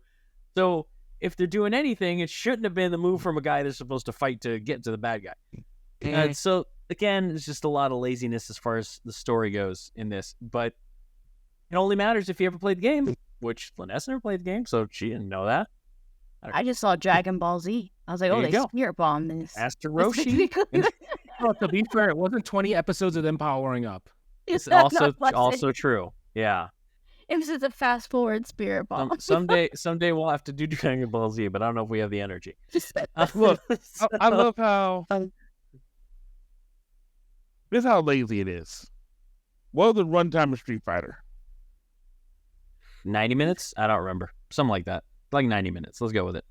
So if they're doing anything, it shouldn't have been the move from a guy that's supposed to fight to get to the bad guy. So again, it's just a lot of laziness as far as the story goes in this. But it only matters if you ever played the game, which Lynette never played the game, so she didn't know that. I just saw Dragon Ball Z. I was like, they spirit bomb this. Master Roshi. To be fair, it wasn't 20 episodes of them powering up. It's also true. Yeah. It was just a fast forward spirit bomb. Someday we'll have to do Dragon Ball Z, but I don't know if we have the energy. Look, I love how this is how lazy it is. What was the runtime of Street Fighter? 90 minutes? I don't remember. Something like that. Like 90 minutes. Let's go with it.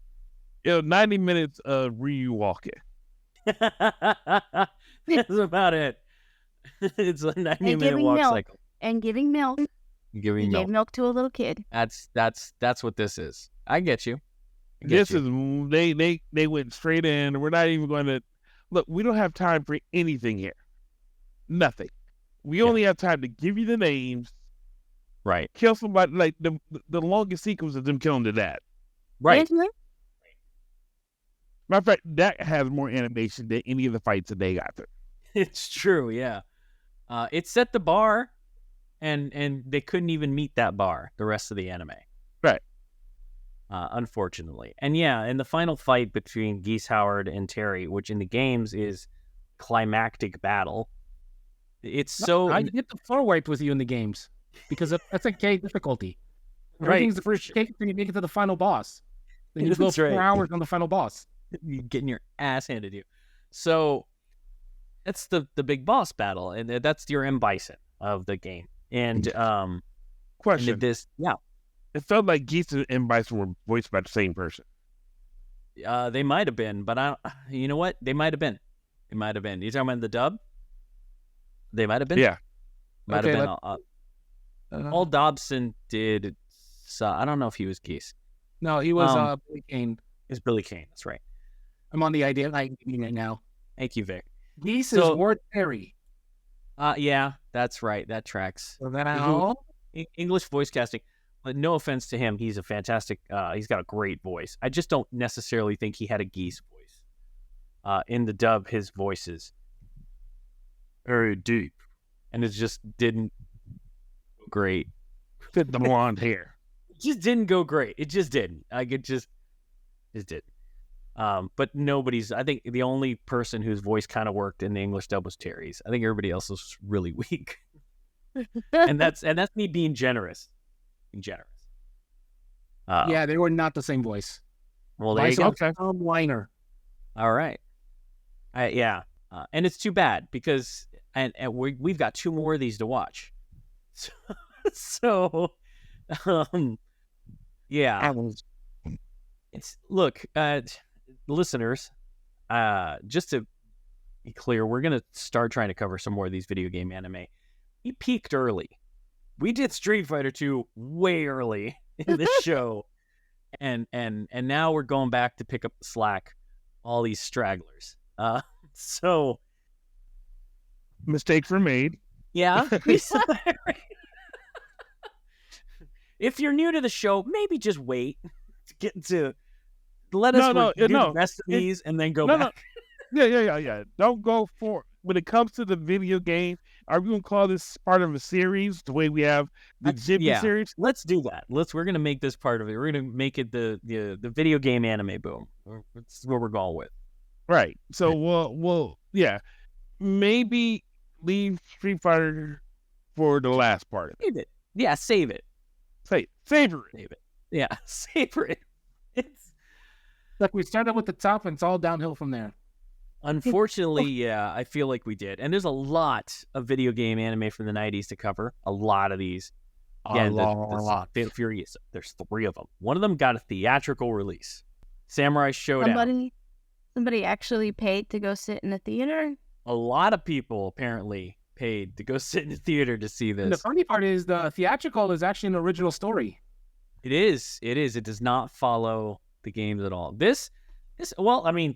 90 minutes of Ryu walking. That's about it. It's a 90-minute walk cycle. And giving milk. Gave milk to a little kid. That's what this is. I get you. Is they went straight in. We're not even going to look. We don't have time for anything here. Nothing. We only have time to give you the names. Right. Kill somebody. Like the longest sequence of them killing the dad. Right. Mm-hmm. Matter of fact, that has more animation than any of the fights that they got through. It's true, yeah. It set the bar, and they couldn't even meet that bar the rest of the anime. Right. Unfortunately. And yeah, in the final fight between Geese Howard and Terry, which in the games is climactic battle, it's so... I get the floor wiped with you in the games, because that's a K difficulty. Right. Everything's the first cake until you make it to the final boss. Then you go 4 hours on the final boss. You're getting your ass handed to you. So that's the big boss battle, and that's your M. Bison of the game. And question: yeah, it felt like Geese and M. Bison were voiced by the same person. They might have been, but you know what? They might have been. You talking about the dub? They might have been. Yeah, might have been. All Dobson did. I don't know if he was Geese. No, he was Billy Kane. It's Billy Kane. That's right. I'm on the idea of right now. Thank you, Vic. Geese is Ward Perry. Yeah, that's right. That tracks. So then English voice casting. But no offense to him, he's a fantastic. He's got a great voice. I just don't necessarily think he had a Geese voice. In the dub, his voice is very deep, and it just didn't go great. Fit the blonde hair. It just didn't go great. It just didn't. It just did. But I think the only person whose voice kind of worked in the English dub was Terry's. I think everybody else was really weak. and that's me being generous. Yeah, they were not the same voice. Well, there you go. Tom Weiner. All right. Yeah. And it's too bad because we've got 2 more of these to watch. So yeah. Look, listeners, just to be clear, we're gonna start trying to cover some more of these video game anime. We peaked early. We did Street Fighter 2 way early in this show, and now we're going back to pick up the slack. All these stragglers. So mistakes were made. Yeah. If you're new to the show, maybe just wait to get to. Let us do the rest of these and then go back. No. Yeah. Don't go for when it comes to the video game. Are we gonna call this part of a series the way we have the Ghibli series? Let's do that. We're gonna make this part of it. We're gonna make it the video game anime boom. That's what we're going with. Right. So we'll maybe leave Street Fighter for the last part of it. Save it. Yeah, save it. Savor it. Save it. Yeah, savor it. It's like we started with the top and it's all downhill from there. Unfortunately, yeah, I feel like we did. And there's a lot of video game anime from the 90s to cover. A lot of these. A lot. Fatal Fury, there's 3 of them. One of them got a theatrical release. Samurai Showdown. Somebody actually paid to go sit in a theater? A lot of people apparently paid to go sit in a theater to see this. And the funny part is the theatrical is actually an original story. It is. It does not follow the games at all. This well, I mean,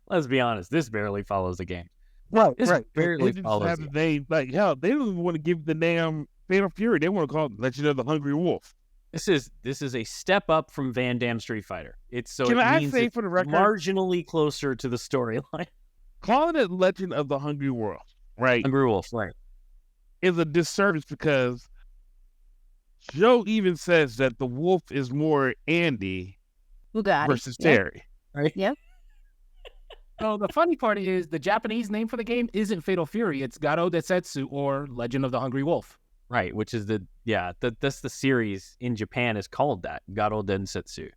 let's be honest, this barely follows the game. Right. Barely follows the game. They don't even want to give the damn Fatal Fury. They want to call it Legend of the Hungry Wolf. This is a step up from Van Damme Street Fighter. Can I say for the record, marginally closer to the storyline. Calling it Legend of the Hungry Wolf, right? Hungry Wolf, right? Is a disservice because Joe even says that the wolf is more Andy versus Terry. Right? Yep. So the funny part is the Japanese name for the game isn't Fatal Fury. It's Garo Densetsu or Legend of the Hungry Wolf. Right, which is that's the series in Japan is called that, Garo Densetsu.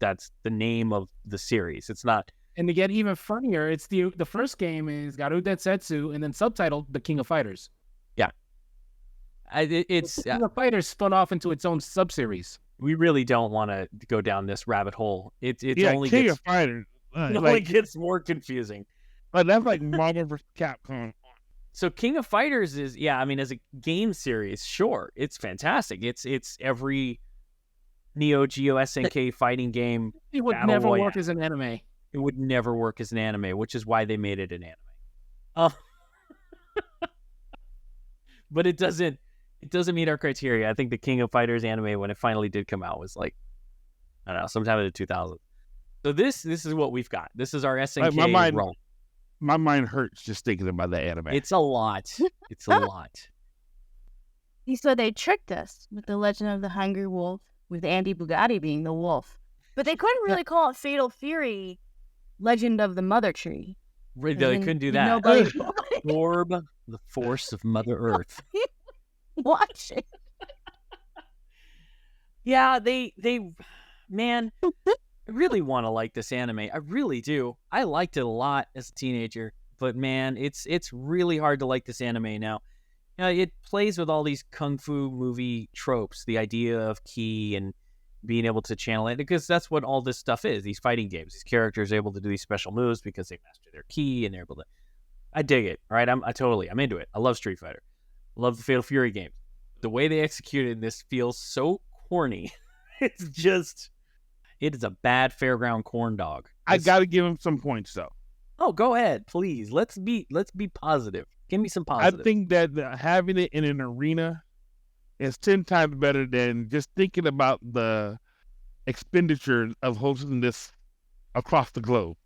That's the name of the series. It's not. And to get even funnier, it's the first game is Garo Densetsu and then subtitled The King of Fighters. Yeah. It's The King of Fighters spun off into its own subseries. We really don't want to go down this rabbit hole. It only King gets, of Fighters. It only gets more confusing. But that's like Marvel vs. Capcom. So King of Fighters is, I mean, as a game series, sure, it's fantastic. It's every Neo Geo SNK fighting game. It would never work as an anime. It would never work as an anime, which is why they made it an anime. But it doesn't meet our criteria. I think the King of Fighters anime, when it finally did come out, was like, I don't know, sometime in the 2000s. So this is what we've got. This is our SNK role. My mind hurts just thinking about that anime. It's a lot. It's a lot. So they tricked us with the Legend of the Hungry Wolf, with Andy Bugatti being the wolf. But they couldn't really call it Fatal Fury, Legend of the Mother Tree. They couldn't do that. Nobody... Orb, the force of Mother Earth. Watch it. Yeah, they man, I really want to like this anime. I really do. I liked it a lot as a teenager, but man, it's really hard to like this anime now. It plays with all these kung fu movie tropes, the idea of ki and being able to channel it, because that's what all this stuff is. These fighting games, these characters are able to do these special moves because they master their ki and they're able to. I dig it. Right? I'm into it. I love Street Fighter. I love the Fatal Fury games. The way they executed this feels so corny. It is a bad fairground corn dog. I gotta give him some points though. Oh, go ahead, please. Let's be positive. Give me some positive. I think that having it in an arena is 10 times better than just thinking about the expenditure of hosting this across the globe.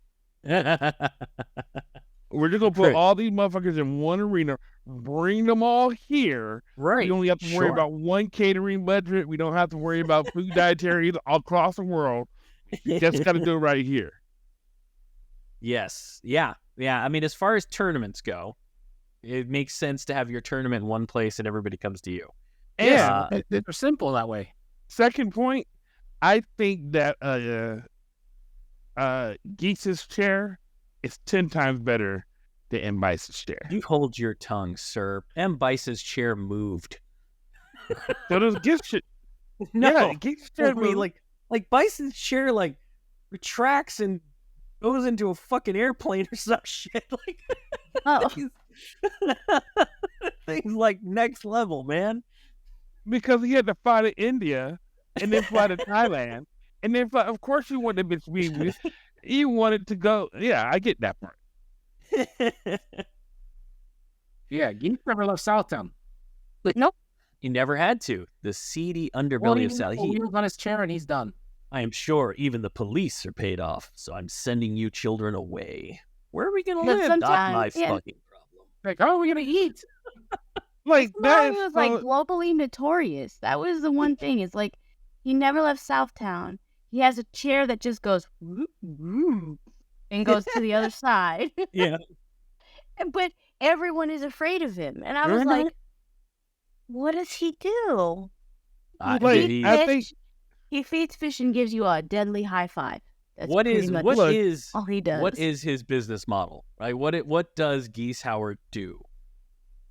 We're just gonna put all these motherfuckers in one arena, bring them all here. Right. We only have to worry about one catering budget. We don't have to worry about food dietaries across the world. We just got to do it right here. Yes. Yeah. I mean, as far as tournaments go, it makes sense to have your tournament in one place and everybody comes to you. And they're simple that way. Second point, I think that Geese's chair is 10 times better than M. Bice's chair. You hold your tongue, sir. M. Bice's chair moved. So does Geese's chair. No, yeah, Geese's chair moved. Like Bison's chair, like retracts and goes into a fucking airplane or some shit. Like, things like next level, man. Because he had to fly to India and then fly to Thailand and then fly. Of course, you wanted to be. You wanted to go. Yeah, I get that part. Yeah, Geek never left Southtown. Nope. He never had to. The seedy underbelly of South. He was on his chair and he's done. I am sure even the police are paid off, so I'm sending you children away. Where are we going to live? Not my fucking problem. Like, how are we going to eat? Like that was like globally notorious. That was the one thing. It's like he never left Southtown. He has a chair that just goes whoop, whoop, and goes to the other side. Yeah. But everyone is afraid of him. And I was like, what does he do? He feeds fish and gives you a deadly high five. That's what is all he does. What is his business model? Right? What does Geese Howard do?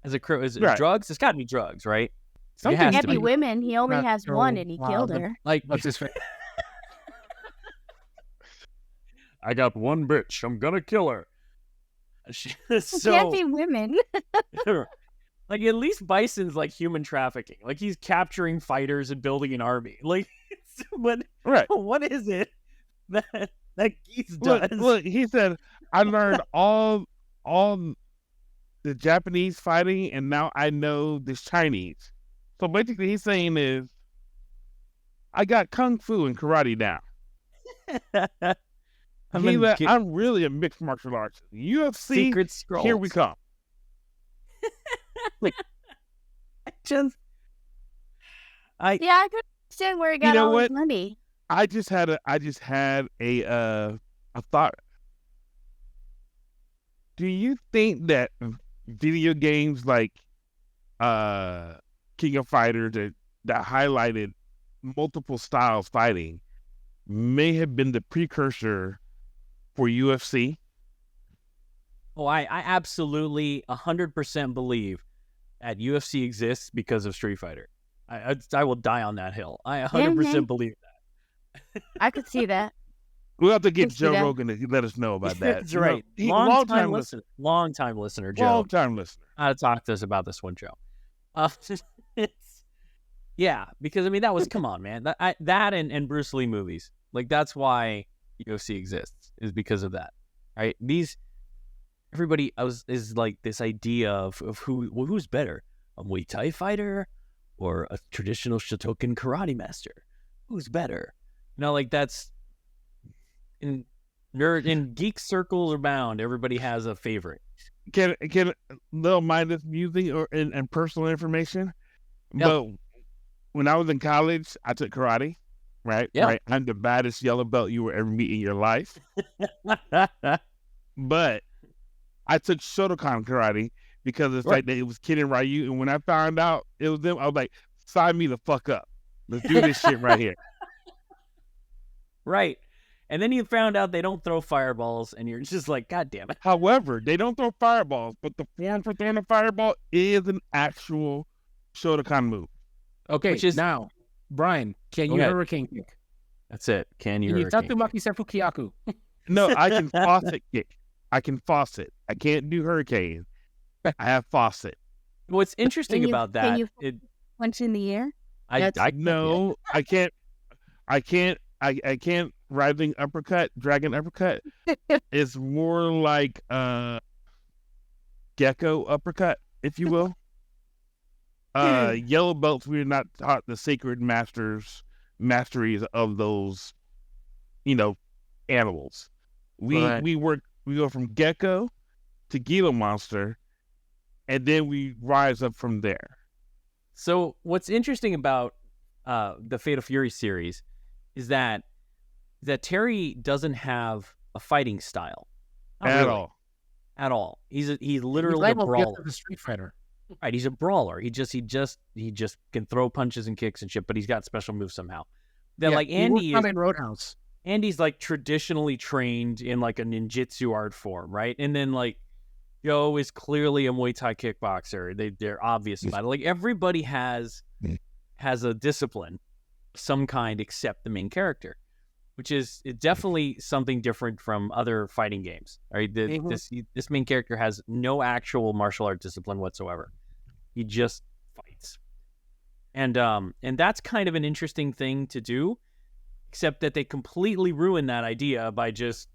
Is it drugs? It's got to be drugs, right? It can't be women. He only has one, and he killed her. Like, what's his face? I got one bitch. I'm gonna kill her. It can't be women. Like, at least Bison's like human trafficking. Like, he's capturing fighters and building an army. Like, what is it that Geese does? Look, he said, I learned all the Japanese fighting, and now I know this Chinese. So basically, he's saying is, I got kung fu and karate now. I'm really a mixed martial arts. UFC, Secret Scrolls. Here we come. Like, I could understand where he got all his money. I just had a thought. Do you think that video games like King of Fighters that highlighted multiple styles fighting may have been the precursor for UFC? Oh, I absolutely 100% believe that UFC exists because of Street Fighter. I will die on that hill. I 100% believe that. I could see that. We'll have to get Joe Rogan to let us know about that. That's right. Long time listener. Long time listener, Joe. Long time listener. Talk to us about this one, Joe. Yeah, because I mean come on, man. That and Bruce Lee movies. Like, that's why UFC exists, is because of that. Right? Everybody is like this idea of who's better, a Muay Thai fighter or a traditional Shotokan karate master. Who's better? Like, that's in geek circles abound. Everybody has a favorite. Can little mindless music and personal information? Yep. But when I was in college, I took karate. Right? Yep. Right. I'm the baddest yellow belt you will ever meet in your life. But I took Shotokan karate because it's like it was Kid and Ryu. And when I found out it was them, I was like, sign me the fuck up. Let's do this shit right here. Right. And then you found out they don't throw fireballs, and you're just like, God damn it. However, they don't throw fireballs, but the form for throwing a fireball is an actual Shotokan move. Okay, now, Brian, can you hurricane kick? That's it. Can you Tatsumaki Sefukiyaku? No, I can faucet kick. I can faucet. I can't do hurricane. I have faucet. What's interesting about that? Can you punch in the air? I can't rising uppercut, dragon uppercut. It's more like gecko uppercut, if you will. Yellow belts, we're not taught the sacred masteries of those, animals. We go from gecko to Gila monster, and then we rise up from there. So what's interesting about the Fatal Fury series is that Terry doesn't have a fighting style At all. He's literally a brawler. A street fighter. Right, he's a brawler. He just can throw punches and kicks and shit, but he's got special moves somehow. Like Andy is in Roadhouse. Andy's like traditionally trained in like a ninjutsu art form, right? And then like Joe is clearly a Muay Thai kickboxer. They're obvious about it. Like, everybody has a discipline, some kind, except the main character. which is definitely something different from other fighting games. All right, this main character has no actual martial art discipline whatsoever. He just fights, and that's kind of an interesting thing to do, except that they completely ruin that idea by just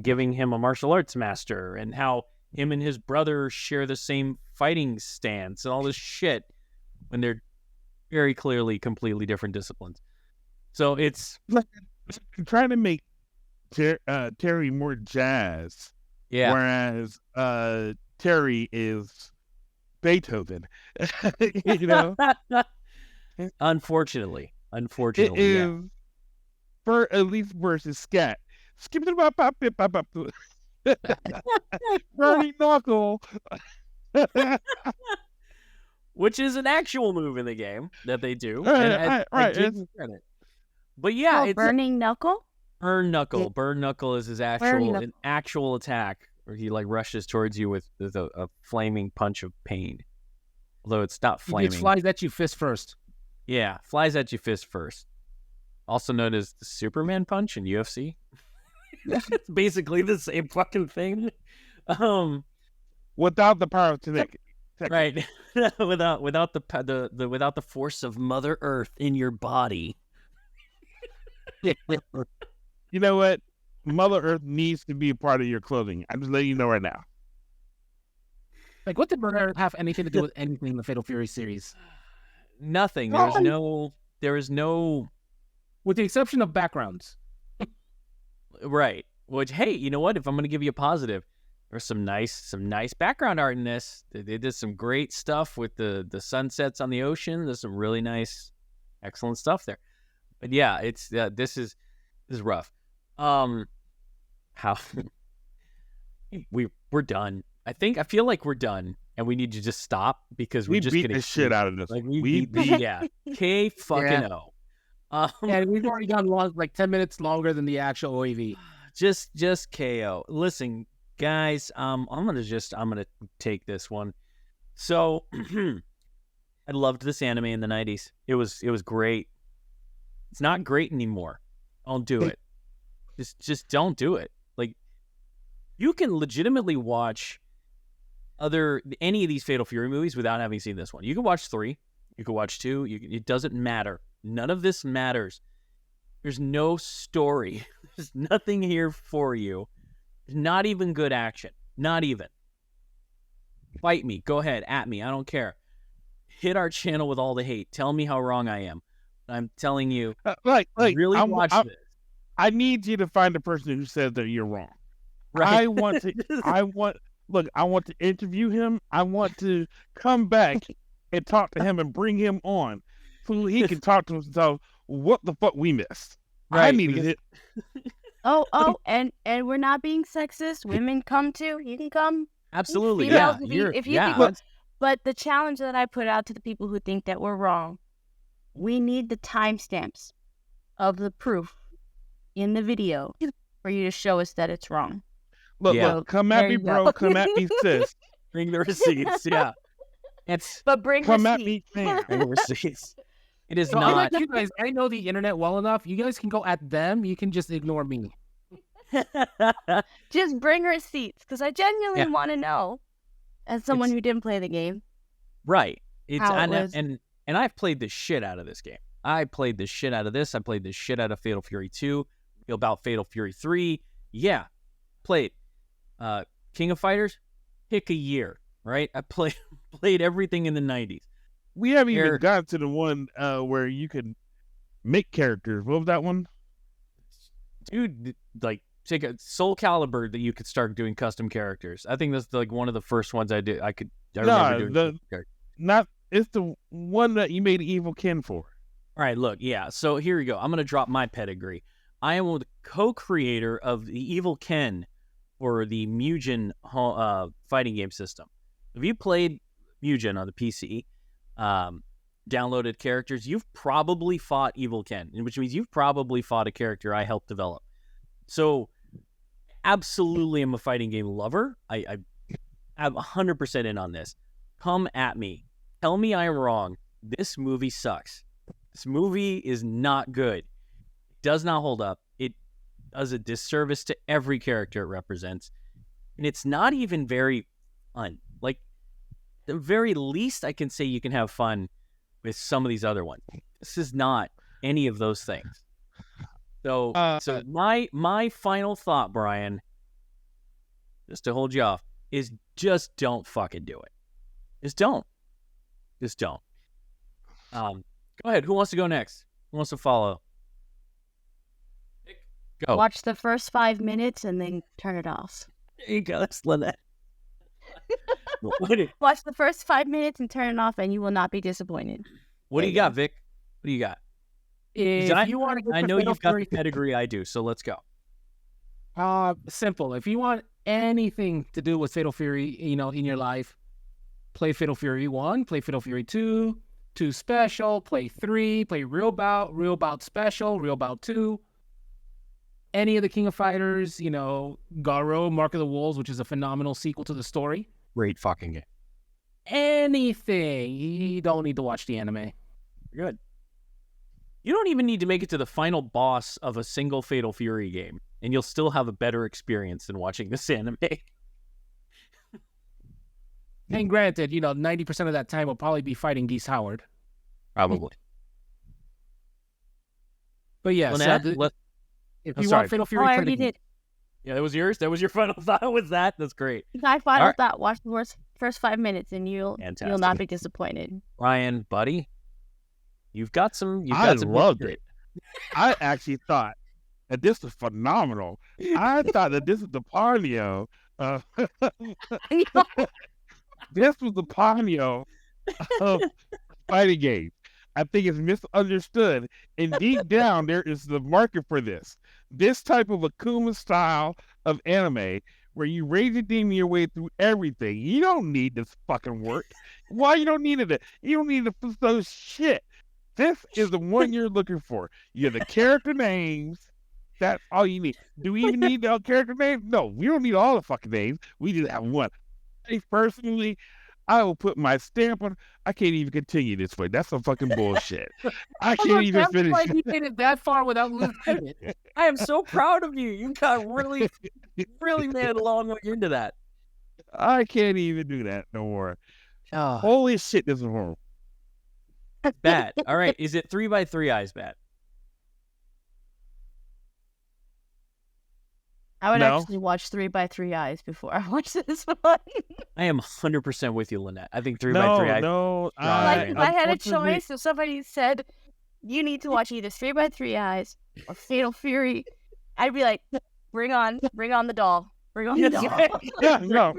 giving him a martial arts master, and how him and his brother share the same fighting stance and all this shit when they're very clearly completely different disciplines. So it's trying to make Terry more jazz, whereas Terry is Beethoven. You know, unfortunately, it is for at least versus scat. Skip it up, Bernie Knuckle. Which is an actual move in the game that they do. Right. But yeah, it's Burning Knuckle. Burn Knuckle. Burn Knuckle is his actual attack, where he like rushes towards you with a flaming punch of pain. Although it's not flaming. It flies at you fist first. Yeah, flies at you fist first. Also known as the Superman punch in UFC. It's basically the same fucking thing. Without the power to right. without the force of Mother Earth in your body. You know what? Mother Earth needs to be a part of your clothing. I'm just letting you know right now. Like, what did Mother Earth have anything to do with anything in the Fatal Fury series? Nothing. There is no, with the exception of backgrounds. Right. Which, hey, you know what? If I'm going to give you a positive, there's some nice background art in this. They did some great stuff with the sunsets on the ocean. There's some really nice, excellent stuff there. But yeah, it's this is rough. How we're done. I feel like we're done, and we need to just stop because we're just beat getting the shit out of this. Like we beat K fucking O. Yeah, we've already gone like 10 minutes longer than the actual OAV. Just KO. Listen, guys, I'm gonna take this one. So I loved this anime in the 90s. It was great. It's not great anymore. Don't do it. Just don't do it. Like, you can legitimately watch any of these Fatal Fury movies without having seen this one. You can watch 3, you can watch 2, it doesn't matter. None of this matters. There's no story. There's nothing here for you. There's not even good action. Not even. Fight me. Go ahead. At me. I don't care. Hit our channel with all the hate. Tell me how wrong I am. I'm telling you. Really watch this. I need you to find the person who said that you're wrong. Right. I want to interview him. I want to come back and talk to him and bring him on so he can talk to himself. What the fuck we missed? Right, I needed it. And we're not being sexist. Women come too. You can come. Absolutely. Females, Yeah. But the challenge that I put out to the people who think that we're wrong, we need the timestamps of the proof in the video for you to show us that it's wrong. Look, come at me, bro. Come at me, sis. Bring the receipts. Yeah. Come at me, fam. Bring the receipts. It is so not. You guys, I know the internet well enough. You guys can go at them. You can just ignore me. Just bring receipts, because I genuinely want to know, as someone who didn't play the game. Right. And I've played the shit out of this game. I played the shit out of this. I played the shit out of Fatal Fury 2. About Fatal Fury 3. Yeah. Played. King of Fighters. Pick a year. Right. I played everything in the 90s. We haven't even got to the one where you can make characters. What was that one? Dude, like, take a Soul Calibur that you could start doing custom characters. I think that's like one of the first ones I did. I remember doing it's the one that you made Evil Ken for. All right, look, yeah. So here we go. I'm gonna drop my pedigree. I am the co-creator of the Evil Ken for the Mugen fighting game system. If you played Mugen on the PC, downloaded characters, you've probably fought Evil Ken, which means you've probably fought a character I helped develop. So, absolutely, I'm a fighting game lover. I'm 100% in on this. Come at me. Tell me I'm wrong. This movie sucks. This movie is not good. It does not hold up. does a disservice to every character it represents. And it's not even very fun. Like, the very least I can say you can have fun with some of these other ones. This is not any of those things. So my final thought, Brian, just to hold you off, is just don't fucking do it. Just don't. Go ahead. Who wants to go next? Who wants to follow? Go. Watch the first 5 minutes and then turn it off. There you go. That's Lynette. Watch the first 5 minutes and turn it off, and you will not be disappointed. What do you got, Vic? What do you got? I know you've got the pedigree. I do. So let's go. Simple. If you want anything to do with Fatal Fury, in your life, play Fatal Fury 1, play Fatal Fury 2, 2 Special, play 3, play Real Bout Special, Real Bout 2. Any of the King of Fighters, Garo, Mark of the Wolves, which is a phenomenal sequel to the story. Great fucking game. Anything. You don't need to watch the anime. Good. You don't even need to make it to the final boss of a single Fatal Fury game, and you'll still have a better experience than watching this anime. And granted, 90% of that time will probably be fighting Geese Howard. Probably. But yeah, if you want Fatal Fury, I already did. Yeah, that was yours. That was your final thought. Was that? That's great. My final thought: watch the first 5 minutes, and you'll not be disappointed. Ryan, buddy, you've got some. I loved it. I actually thought that this was phenomenal. I thought that this was the Ponyo. This was the Ponyo of fighting games. I think it's misunderstood. And deep down, there is the market for this. This type of Akuma style of anime where you raise your demon your way through everything. You don't need this fucking work. Why you don't need it? You don't need to put those shit. This is the one you're looking for. You have the character names. That's all you need. Do we even need the character names? No, we don't need all the fucking names. We just have one. Personally, I will put my stamp on. I can't even continue this way. That's some fucking bullshit. I can't even finish. Why you made it that far without losing it. I am so proud of you. You got really made it a long way into that. I can't even do that no more. Oh. Holy shit, this is horrible. Bad. All right. Is it 3x3 eyes bad? I would actually watch 3x3 eyes before I watch this one. I am 100% with you, Lynette. I think 3x3 eyes. No, if I had a choice, if somebody said you need to watch either 3x3 eyes or Fatal Fury, I'd be like, bring on the doll. Bring on the doll. Yeah, no.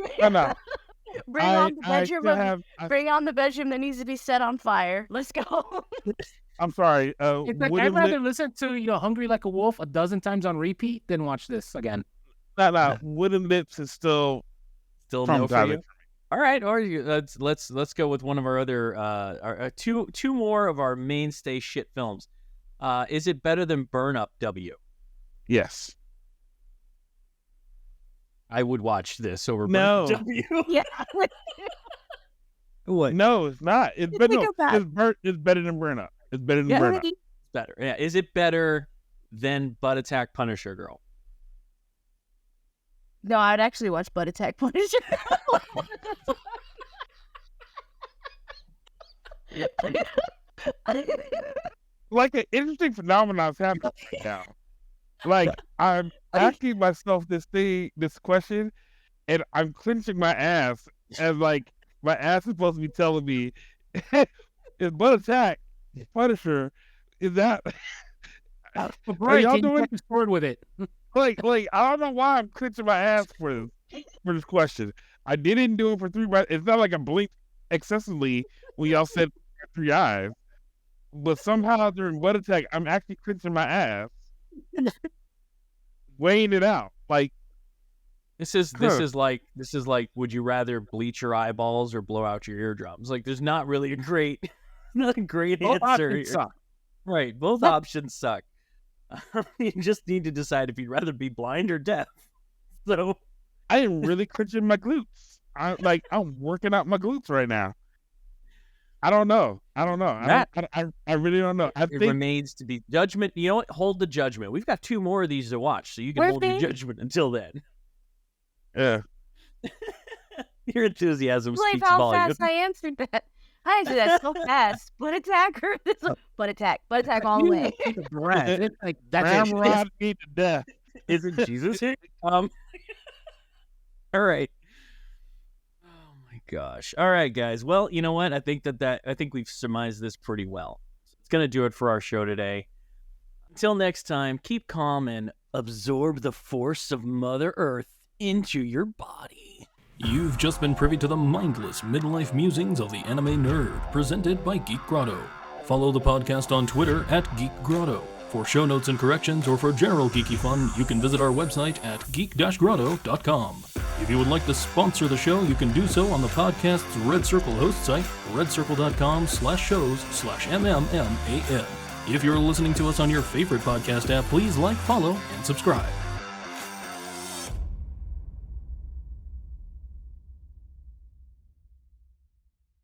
Bring on the bedroom. Bring on the bedroom that needs to be set on fire. Let's go. I'm sorry. It's like I'd rather listen to Hungry Like a Wolf 12 times on repeat than watch this again. No. Wooden Lips is still no for you. All right, or let's go with one of our other two more of our mainstay shit films. Is it better than Burn Up W? Yes. I would watch this over Burn Up W. Yeah. What? No, it's not. It's better than Burn Up. It's better than Burn Up. It's better. Yeah. Is it better than Butt Attack Punisher Girl? No, I'd actually watch Butt Attack Punisher. Like an interesting phenomenon is happening right now. Like I'm asking myself this question, and I'm clenching my ass, and like my ass is supposed to be telling me, is Butt Attack Punisher? Is that? Are y'all doing forward with it? Like I don't know why I'm clenching my ass for this question. I didn't do it for 3 eyes. It's not like I blinked excessively when y'all said 3 eyes, but somehow during Butt Attack, I'm actually clenching my ass, weighing it out. Like this is like would you rather bleach your eyeballs or blow out your eardrums? Like there's not really a great answer here. Right, both options suck. You just need to decide if you'd rather be blind or deaf. So I am really clenching my glutes. I'm working out my glutes right now. I don't know. I really don't know. It remains to be judgment. You know what? Hold the judgment. We've got 2 more of these to watch, so you can hold your judgment until then. Yeah. I Your enthusiasm believe speaks how volumes. fast I answered that. I answered that so fast. Butt attack or butt attack all the way. Take a breath. It's like Ramrod me to death. Isn't Jesus here? All right. Oh my gosh. All right, guys. Well, you know what? I think I think we've surmised this pretty well. It's gonna do it for our show today. Until next time, keep calm and absorb the force of Mother Earth into your body. You've just been privy to the mindless midlife musings of the anime nerd, presented by Geek Grotto. Follow the podcast on Twitter at Geek Grotto. For show notes and corrections or for general geeky fun, you can visit our website at geek-grotto.com. If you would like to sponsor the show, you can do so on the podcast's Red Circle host site, redcircle.com/shows/MMMAN. If you're listening to us on your favorite podcast app, please like, follow, and subscribe.